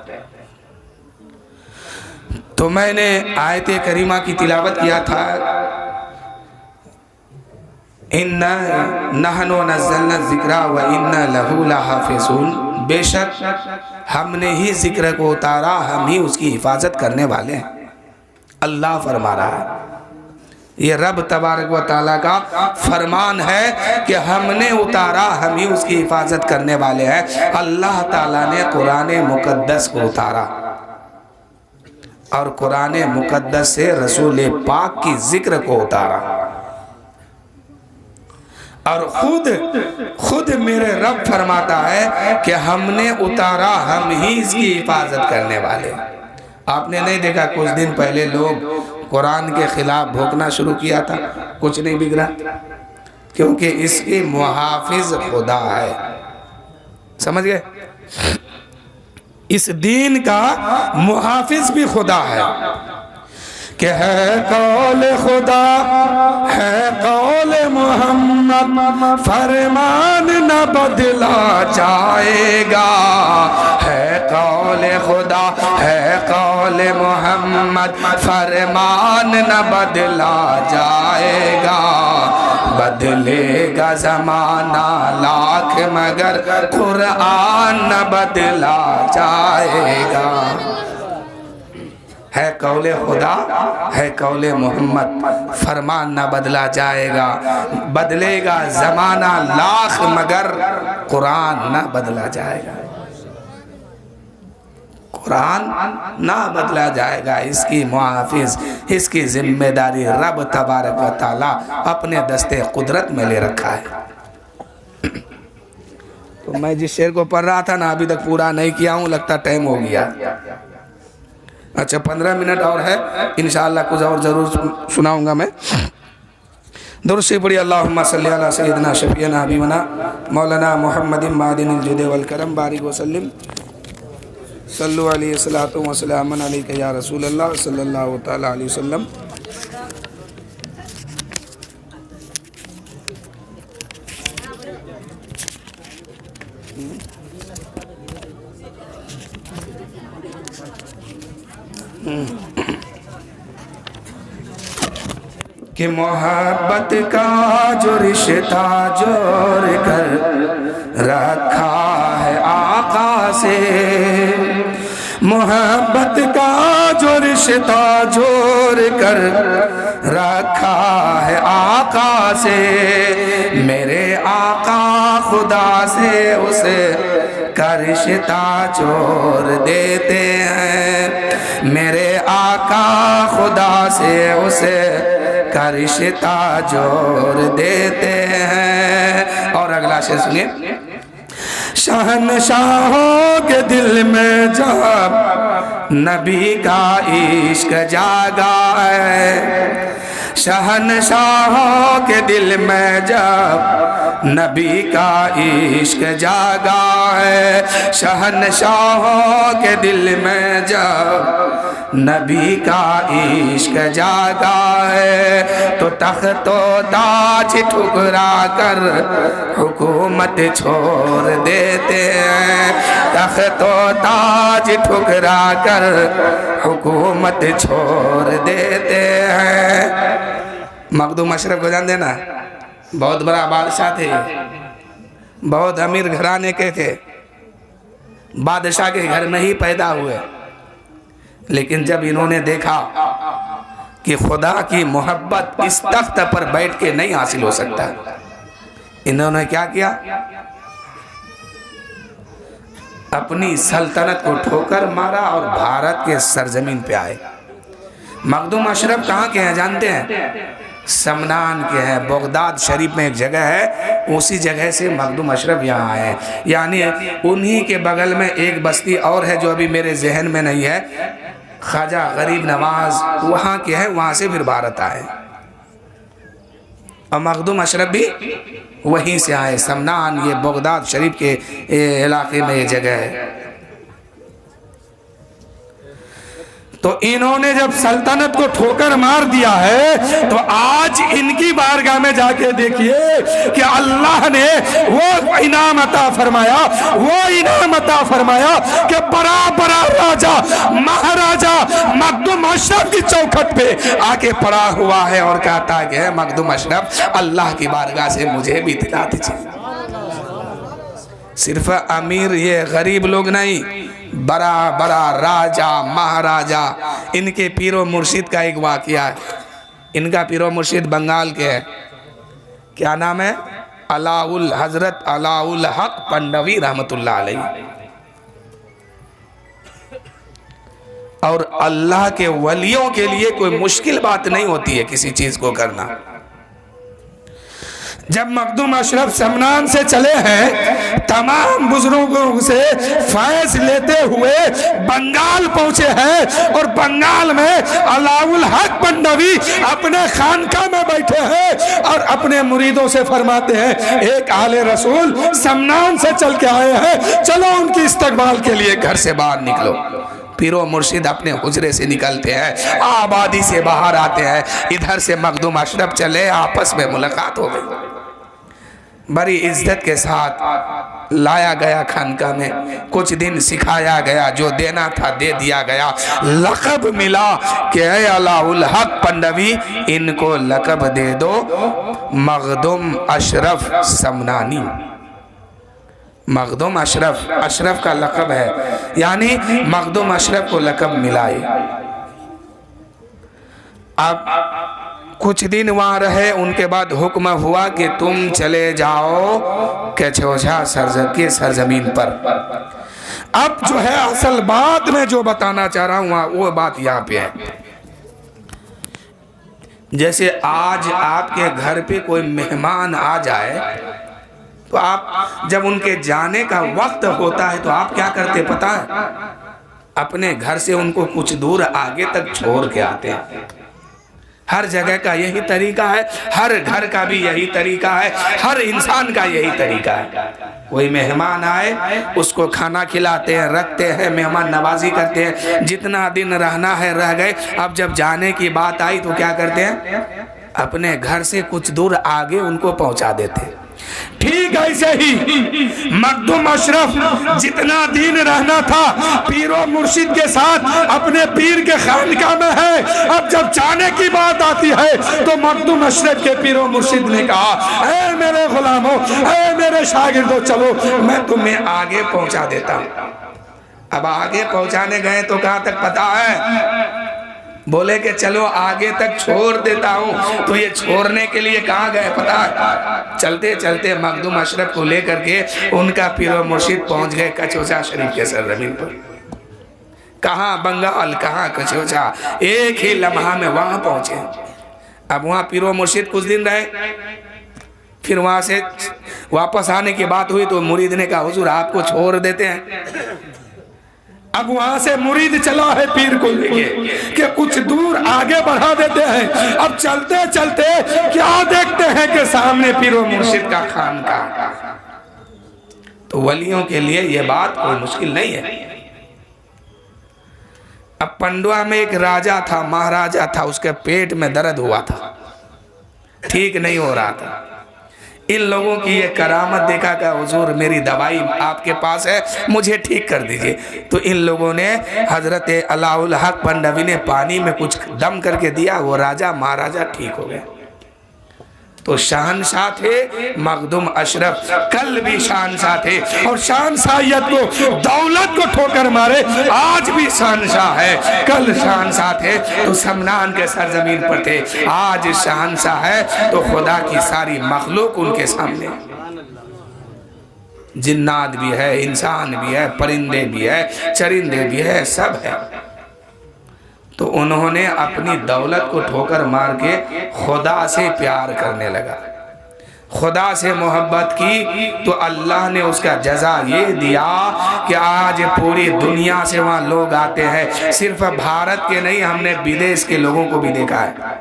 تو میں نے آیت کریمہ کی تلاوت کیا تھا، اِنَّا نَحْنُ نَزَّلْنَا الذِّكْرَ وَإِنَّا لَهُ لَحَافِظُونَ، بے شک ہم نے ہی ذکر کو اتارا، ہم ہی اس کی حفاظت کرنے والے ہیں۔ اللہ فرما رہا ہے، یہ رب تبارک و تعالیٰ کا فرمان ہے کہ ہم نے اتارا، ہم ہی اس کی حفاظت کرنے والے ہیں۔ اللہ تعالیٰ نے قرآن مقدس کو اتارا اور قرآن مقدس سے رسول پاک کی ذکر کو اتارا، اور خود میرے رب فرماتا ہے کہ ہم نے اتارا، ہم ہی اس کی حفاظت کرنے والے۔ آپ نے نہیں دیکھا کچھ دن پہلے لوگ قرآن کے خلاف بھوکنا شروع کیا تھا، کچھ نہیں بگڑا، کیونکہ اس کی محافظ خدا ہے۔ سمجھ گئے؟ اس دین کا محافظ بھی خدا ہے، کہ ہے قول خدا ہے قول محمد، فرمان نہ بدلا جائے گا۔ ہے قول خدا ہے قول محمد، فرمان نہ بدلا جائے گا۔ بدلے گا زمانہ لاکھ مگر قرآن نہ بدلا جائے گا۔ ہے قول خدا ہے قول محمد، فرمان نہ بدلا جائے گا۔ بدلے گا زمانہ لاکھ مگر قرآن نہ بدلا جائے گا۔ قرآن نہ بدلا جائے گا، اس کی محافظ، اس کی ذمہ داری رب تبارک و تعالیٰ اپنے دستے قدرت میں لے رکھا ہے۔ تو میں جس شعر کو پڑھ رہا تھا نا ابھی تک پورا نہیں کیا ہوں، لگتا ٹائم ہو گیا۔ اچھا 15 منٹ اور ہے، انشاءاللہ کچھ اور ضرور سناؤں گا میں۔ درود شریف پڑھیے، اللہم صلی علی سیدنا شفیعنا حبیبنا مولانا محمد معدن الجود والکرم بارک وسلم، صلو علیہ الصلاۃ والسلام علیک یا رسول اللہ صلی اللہ تعالی علیہ وسلم۔ کہ محبت کا جو رشتہ جوڑ کر رکھا ہے آقا سے، محبت کا جو رشتہ جوڑ کر رکھا ہے آقا سے، میرے آقا خدا سے اسے کا رشتہ جوڑ دیتے ہیں، میرے آقا خدا سے اسے کا رشتہ جوڑ دیتے ہیں۔ اور اگلا شعر سنیے، شہنشاہوں کے دل میں جب نبی کا عشق جاگا ہے، شہنشاہوں کے دل میں جب نبی کا عشق جاگا ہے، شہنشاہوں کے دل میں جب نبی کا عشق جاگا ہے، تو تخت و تاج ٹھکرا کر حکومت چھوڑ دیتے ہیں، تخت و تاج ٹھکرا کر حکومت چھوڑ دیتے ہیں۔ مخدوم اشرف کو جان دینا، بہت بڑا بادشاہ تھے، بہت امیر گھرانے کے تھے، بادشاہ کے گھر میں ہی پیدا ہوئے، لیکن جب انہوں نے دیکھا کہ خدا کی محبت اس تخت پر بیٹھ کے نہیں حاصل ہو سکتا، انہوں نے کیا کیا؟ اپنی سلطنت کو ٹھوکر مارا اور بھارت کے سرزمین پہ آئے۔ مخدوم اشرف کہاں کے ہیں جانتے ہیں؟ سمنان کے ہیں، بغداد شریف میں ایک جگہ ہے، اسی جگہ سے مخدوم اشرف یہاں آئے ہیں، یعنی انہی کے بغل میں ایک بستی اور ہے جو ابھی میرے ذہن میں نہیں ہے، خواجہ غریب نواز وہاں کے ہیں، وہاں سے پھر بھارت آئے، اور مخدوم اشرف بھی وہیں سے آئے۔ سمنان یہ بغداد شریف کے علاقے میں یہ جگہ ہے۔ تو انہوں نے جب سلطنت کو ٹھوکر مار دیا ہے تو آج ان کی بارگاہ میں جا کے دیکھیے کہ اللہ نے وہ انعام عطا فرمایا، وہ انعام عطا فرمایا کہ بڑا بڑا راجہ مہاراجہ مخدوم اشرف کی چوکھٹ پہ آ کے پڑا ہوا ہے اور کہتا ہے مخدوم اشرف اللہ کی بارگاہ سے مجھے بھی دلا دیجیے۔ صرف امیر یہ غریب لوگ نہیں، بڑا بڑا راجہ مہاراجہ، ان کے پیر و مرشد کا ایک واقعہ ہے۔ ان کا پیر و مرشد بنگال کے ہے، کیا نام ہے؟ حضرت علاء الحق پنڈوی رحمت اللہ علیہ۔ اور اللہ کے ولیوں کے لیے کوئی مشکل بات نہیں ہوتی ہے کسی چیز کو کرنا۔ جب مخدوم اشرف سمنان سے چلے ہیں، تمام بزرگوں سے فیض لیتے ہوئے بنگال پہنچے ہیں، اور بنگال میں علاء الحق پنڈوی اپنے خانقاہ میں بیٹھے ہیں اور اپنے مریدوں سے فرماتے ہیں ایک اہل رسول سمنان سے چل کے آئے ہیں، چلو ان کی استقبال کے لیے گھر سے باہر نکلو۔ پیرو مرشد اپنے حجرے سے نکلتے ہیں، آبادی سے باہر آتے ہیں، ادھر سے مخدوم اشرف چلے، آپس میں ملاقات ہو گئی، بڑی عزت کے ساتھ لایا گیا خانقاہ میں، کچھ دن سکھایا گیا، جو دینا تھا دے دیا گیا، لقب ملا کہ اے علاء الحق پنڈوی ان کو لقب دے دو مخدوم اشرف سمنانی۔ مخدوم اشرف کا لقب ہے، یعنی مخدوم اشرف کو لقب ملائے۔ اب کچھ دن وہاں رہے، ان کے بعد حکم ہوا کہ تم چلے جاؤ کچھوجھا کی سرزمین پر۔ اب جو ہے اصل بات میں جو بتانا چاہ رہا ہوں وہ بات یہاں پہ ہے۔ جیسے آج آپ کے گھر پہ کوئی مہمان آ جائے تو آپ جب ان کے جانے کا وقت ہوتا ہے تو آپ کیا کرتے پتہ ہے؟ اپنے گھر سے ان کو کچھ دور آگے تک چھوڑ کے آتے ہیں۔ ہر جگہ کا یہی طریقہ ہے، ہر گھر کا بھی یہی طریقہ ہے، ہر انسان کا یہی طریقہ ہے۔ کوئی مہمان آئے اس کو کھانا کھلاتے ہیں، رکھتے ہیں، مہمان نوازی کرتے ہیں، جتنا دن رہنا ہے رہ گئے۔ اب جب جانے کی بات آئی تو کیا کرتے ہیں؟ اپنے گھر سے کچھ دور آگے ان کو پہنچا دیتے ہیں۔ ٹھیک ایسے ہی مخدوم اشرف جتنا دن رہنا تھا پیر و مرشد کے ساتھ اپنے پیر کے خانقاہ میں ہے، اب جب جانے کی بات آتی ہے تو مخدوم اشرف کے پیر و مرشد نے کہا اے میرے غلاموں، اے میرے شاگردوں، چلو میں تمہیں آگے پہنچا دیتا ہوں۔ اب آگے پہنچانے گئے تو کہاں تک پتا ہے؟ بولے کہ چلو آگے تک چھوڑ دیتا ہوں، تو یہ چھوڑنے کے لیے کہاں گئے پتا ہے؟ چلتے چلتے مخدوم اشرف کو لے کر کے ان کا پیر و مرشد پہنچ گئے کچوچا شریف کے سرزمین پر۔ کہاں بنگال، کہاں کچوچا، ایک ہی لمحہ میں وہاں پہنچے۔ اب وہاں پیر و مرشد کچھ دن رہے، پھر وہاں سے واپس آنے کی بات ہوئی تو مرید نے کہا حضور آپ کو چھوڑ دیتے ہیں۔ اب وہاں سے مرید چلا ہے پیر کو لے کے کہ کچھ دور آگے بڑھا دیتے ہیں۔ اب چلتے چلتے کیا دیکھتے ہیں کہ سامنے پیر و مرشد کا خانقاہ۔ تو ولیوں کے لیے یہ بات کوئی مشکل نہیں ہے۔ اب پنڈوا میں ایک راجہ تھا، مہاراجہ تھا، اس کے پیٹ میں درد ہوا تھا، ٹھیک نہیں ہو رہا تھا۔ ان لوگوں کی یہ کرامت دیکھا کہ حضور میری دوائی آپ کے پاس ہے، مجھے ٹھیک کر دیجئے۔ تو ان لوگوں نے حضرت علاء الحق پنڈوی نے پانی میں کچھ دم کر کے دیا، وہ راجہ مہاراجہ ٹھیک ہو گئے۔ تو شہنشاہ تھے مخدوم اشرف، کل بھی شہنشاہ تھے، اور شہنشاہیت کو، دولت کو ٹھوکر مارے، آج بھی شہنشاہ ہے۔ کل شہنشاہ تھے تو سمنان کے سرزمین پر تھے، آج شہنشاہ ہے تو خدا کی ساری مخلوق ان کے سامنے، جنات بھی ہے، انسان بھی ہے، پرندے بھی ہے، چرندے بھی ہے، سب ہے۔ تو انہوں نے اپنی دولت کو ٹھوکر مار کے خدا سے پیار کرنے لگا، خدا سے محبت کی، تو اللہ نے اس کا جزا یہ دیا کہ آج پوری دنیا سے وہاں لوگ آتے ہیں، صرف بھارت کے نہیں، ہم نے بدیش کے لوگوں کو بھی دیکھا ہے۔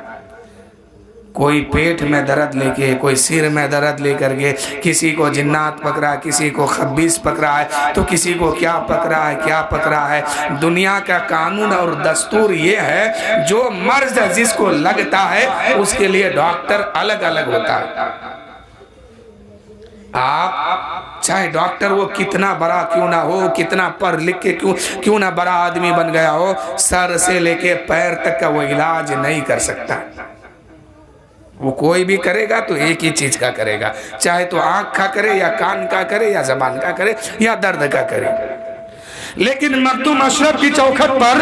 کوئی پیٹ میں درد لے کے، کوئی سر میں درد لے کر کے، کسی کو جنات پکڑا، کسی کو خبیث پکڑا ہے، تو کسی کو کیا پکڑا ہے، کیا پکڑا ہے۔ دنیا کا قانون اور دستور یہ ہے جو مرض جس کو لگتا ہے اس کے لیے ڈاکٹر الگ الگ ہوتا ہے۔ آپ چاہے ڈاکٹر وہ کتنا بڑا کیوں نہ ہو، کتنا پڑھ لکھ کے کیوں نہ بڑا آدمی بن گیا ہو، سر سے لے کے پیر تک کا وہ علاج نہیں کر سکتا۔ وہ کوئی بھی کرے گا تو ایک ہی چیز کا کرے گا، چاہے تو آنکھ کا کرے یا کان کا کرے یا زبان کا کرے یا درد کا کرے۔ لیکن مخدوم اشرف کی چوکھٹ پر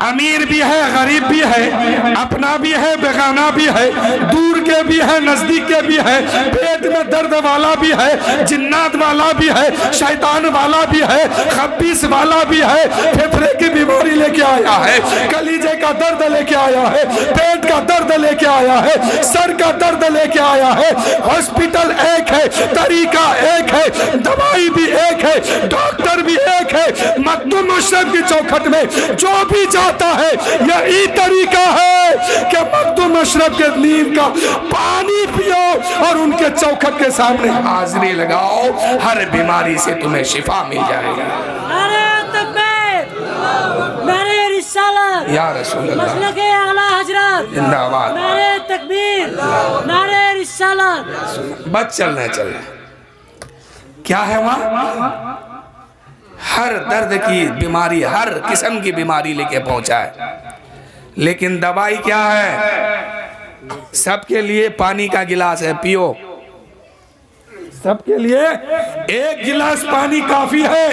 امیر بھی ہے، غریب بھی ہے، اپنا بھی ہے، بیگانہ بھی ہے، دور کے بھی ہے، نزدیک کے بھی ہے، پیٹ میں درد والا بھی ہے، جنات والا بھی ہے، شیطان والا بھی ہے، خبیث والا بھی ہے، پھیپھڑے کی بیماری لے کے آیا ہے، کلیجے کا درد لے کے آیا ہے، پیٹ کا درد لے کے آیا ہے، سر کا درد لے کے آیا ہے۔ ہاسپٹل ایک ہے، طریقہ ایک ہے، دوائی بھی ایک ہے، ڈاکٹر بھی ایک ہے۔ مخدوم اشرف کی چوکھٹ میں جو بھی جاتا ہے یہی طریقہ ہے کہ مخدوم اشرف کے نیم کا پانی پیو اور ان کے چوکھٹ کے سامنے حاضری لگاؤ، ہر بیماری سے تمہیں شفا مل جائے گا۔ نعرہ تکبیر، نعرہ رسالت، یا رسول اللہ، مسلک اعلی حضرت، زندہ آباد، نعرہ تکبیر، نعرہ رسالت۔ بس چلنا چلنا کیا ہے وہاں؟ ہر درد کی بیماری، ہر قسم کی بیماری لے کے پہنچا ہے، لیکن دوائی کیا ہے؟ سب کے لیے پانی کا گلاس ہے، پیو۔ سب کے لیے ایک گلاس پانی کافی ہے۔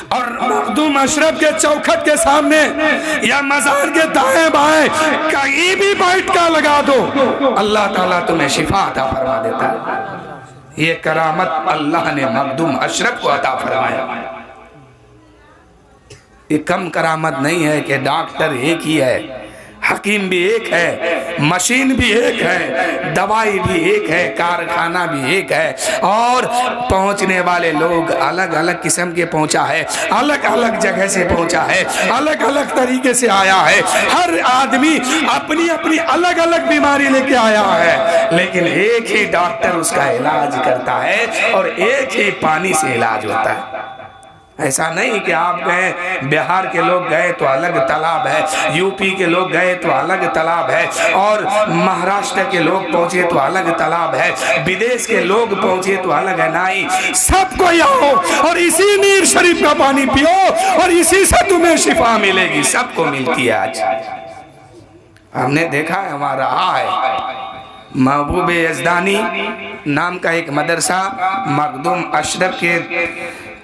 اور مخدوم اشرف کے چوکھٹ کے سامنے یا مزار کے دائیں بائیں کہیں بھی بیٹھ کا لگا دو، اللہ تعالیٰ تمہیں شفا عطا فرما دیتا ہے۔ یہ کرامت اللہ نے مخدوم اشرف کو عطا فرمایا۔ یہ کم کرامت نہیں ہے کہ ڈاکٹر ایک ہی ہے، حکیم بھی ایک ہے، مشین بھی ایک ہے، دوائی بھی ایک ہے، کارخانہ بھی ایک ہے، اور پہنچنے والے لوگ الگ الگ قسم کے پہنچا ہے، الگ الگ جگہ سے پہنچا ہے، الگ الگ طریقے سے آیا ہے۔ ہر آدمی اپنی اپنی الگ الگ بیماری لے کے آیا ہے، لیکن ایک ہی ڈاکٹر اس کا علاج کرتا ہے اور ایک ہی پانی سے علاج ہوتا ہے۔ ایسا نہیں کہ آپ گئے، بہار کے لوگ گئے تو الگ تالاب ہے، یو پی کے لوگ گئے تو الگ تالاب ہے، اور مہاراشٹر کے لوگ پہنچے تو الگ تالاب ہے، بدیش کے لوگ پہنچے تو الگ ہے۔ نہیں، سب کو آؤ اور اسی نیر شریف کا پانی پیو اور اسی سے تمہیں شفا ملے گی، سب کو ملتی ہے۔ آج ہم نے دیکھا ہے، ہمارا رہا ہے، محبوب یزدانی نام کا ایک مدرسہ مخدوم اشرف کے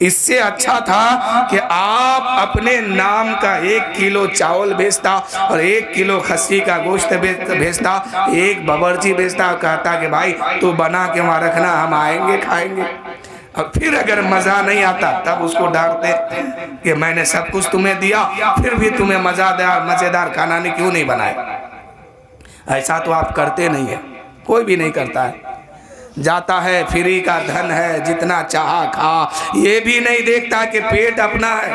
اس سے اچھا تھا کہ آپ اپنے نام کا 1 کلو چاول بھیجتا اور 1 کلو خسی کا گوشت بھیجتا، ایک باورچی بھیجتا اور کہتا کہ بھائی تو بنا کے وہاں رکھنا، ہم آئیں گے کھائیں گے۔ اور پھر اگر مزہ نہیں آتا تب اس کو ڈانٹتے کہ میں نے سب کچھ تمہیں دیا پھر بھی تمہیں مزیدار کھانا نے کیوں نہیں بنایا۔ ایسا تو آپ کرتے نہیں ہیں، کوئی بھی نہیں کرتا ہے۔ جاتا ہے، فری کا دھن ہے، جتنا چاہا کھا، یہ بھی نہیں دیکھتا کہ پیٹ اپنا ہے۔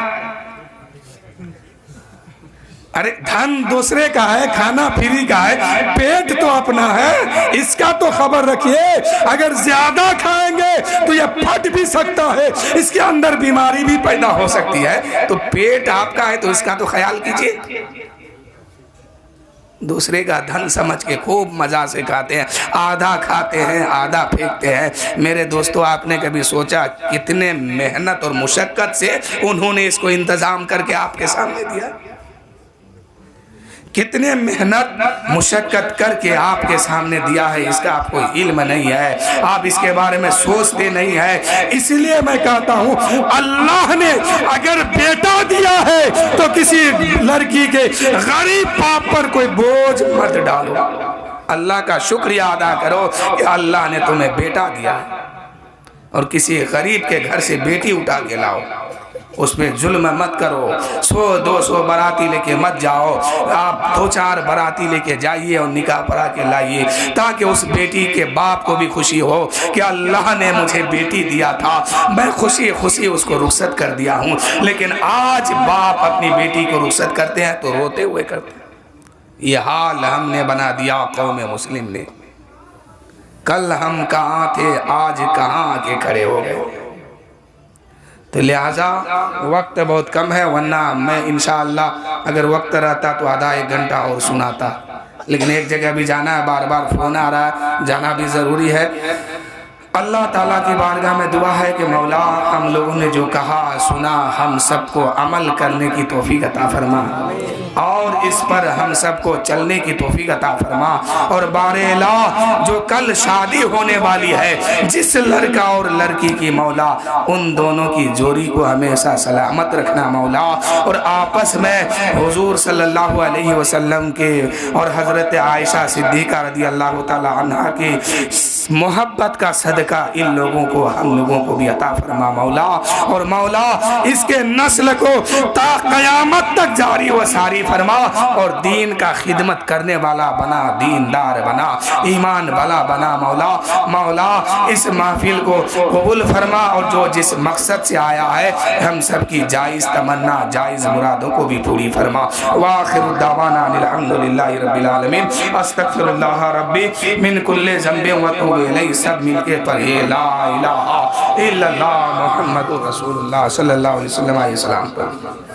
ارے دھن دوسرے کا ہے، کھانا فری کا ہے، پیٹ تو اپنا ہے، اس کا تو خبر رکھیے۔ اگر زیادہ کھائیں گے تو یہ پھٹ بھی سکتا ہے، اس کے اندر بیماری بھی پیدا ہو سکتی ہے، تو پیٹ آپ کا ہے تو اس کا تو خیال کیجئے۔ دوسرے کا دھن سمجھ کے خوب مزہ سے کھاتے ہیں، آدھا کھاتے ہیں آدھا پھینکتے ہیں۔ میرے دوستو، آپ نے کبھی سوچا کتنے محنت اور مشقت سے انہوں نے اس کو انتظام کر کے آپ کے سامنے دیا؟ کتنے محنت مشقت کر کے آپ کے سامنے دیا ہے، اس کا آپ کو علم نہیں ہے، آپ اس کے بارے میں سوچتے نہیں ہے۔ اس لیے میں کہتا ہوں اللہ نے اگر بیٹا دیا ہے تو کسی لڑکی کے غریب باپ پر کوئی بوجھ مت ڈالو، اللہ کا شکریہ ادا کرو کہ اللہ نے تمہیں بیٹا دیا ہے۔ اور کسی غریب کے گھر سے بیٹی اٹھا کے لاؤ، اس پہ ظلم مت کرو، 100-200 باراتی لے کے مت جاؤ، آپ 2-4 باراتی لے کے جائیے اور نکاح پڑھا کے لائیے، تاکہ اس بیٹی کے باپ کو بھی خوشی ہو کہ اللہ نے مجھے بیٹی دیا تھا، میں خوشی خوشی اس کو رخصت کر دیا ہوں۔ لیکن آج باپ اپنی بیٹی کو رخصت کرتے ہیں تو روتے ہوئے کرتے ہیں۔ یہ حال ہم نے بنا دیا قوم مسلم نے۔ کل ہم کہاں تھے، آج کہاں آ کے کھڑے ہو گئے۔ تو لہٰذا وقت بہت کم ہے، ورنہ میں انشاءاللہ اگر وقت رہتا تو آدھا 1 گھنٹہ اور سناتا، لیکن ایک جگہ بھی جانا ہے، بار بار فون آ رہا ہے، جانا بھی ضروری ہے۔ اللہ تعالیٰ کی بارگاہ میں دعا ہے کہ مولا ہم لوگوں نے جو کہا سنا ہم سب کو عمل کرنے کی توفیق عطا فرما، اور اس پر ہم سب کو چلنے کی توفیق عطا فرما۔ اور بار الہ جو کل شادی ہونے والی ہے، جس لڑکا اور لڑکی کی مولا ان دونوں کی جوڑی کو ہمیشہ سلامت رکھنا مولا، اور آپس میں حضور صلی اللہ علیہ وسلم کے اور حضرت عائشہ صدیقہ رضی اللہ تعالی عنہ کی محبت کا صدقہ ان لوگوں کو ہم لوگوں کو بھی عطا فرما مولا، اور مولا اس کے نسل کو تا قیامت تک جاری و ساری فرما، اور دین کا خدمت کرنے والا بنا، دیندار بنا، ایمان والا بنا مولا۔ مولا اس محفل کو قبول فرما، اور جو جس مقصد سے آیا ہے ہم سب کی جائز تمنا جائز مرادوں کو بھی پوری فرما۔ وآخر دعوانا الحمدللہ رب العالمین، استغفر اللہ ربی من کل ذنب واتوب الیہ۔ سب مل کے پڑھیے لا الہ الا اللہ محمد رسول اللہ صلی اللہ علیہ وسلم علیہ السلام پر۔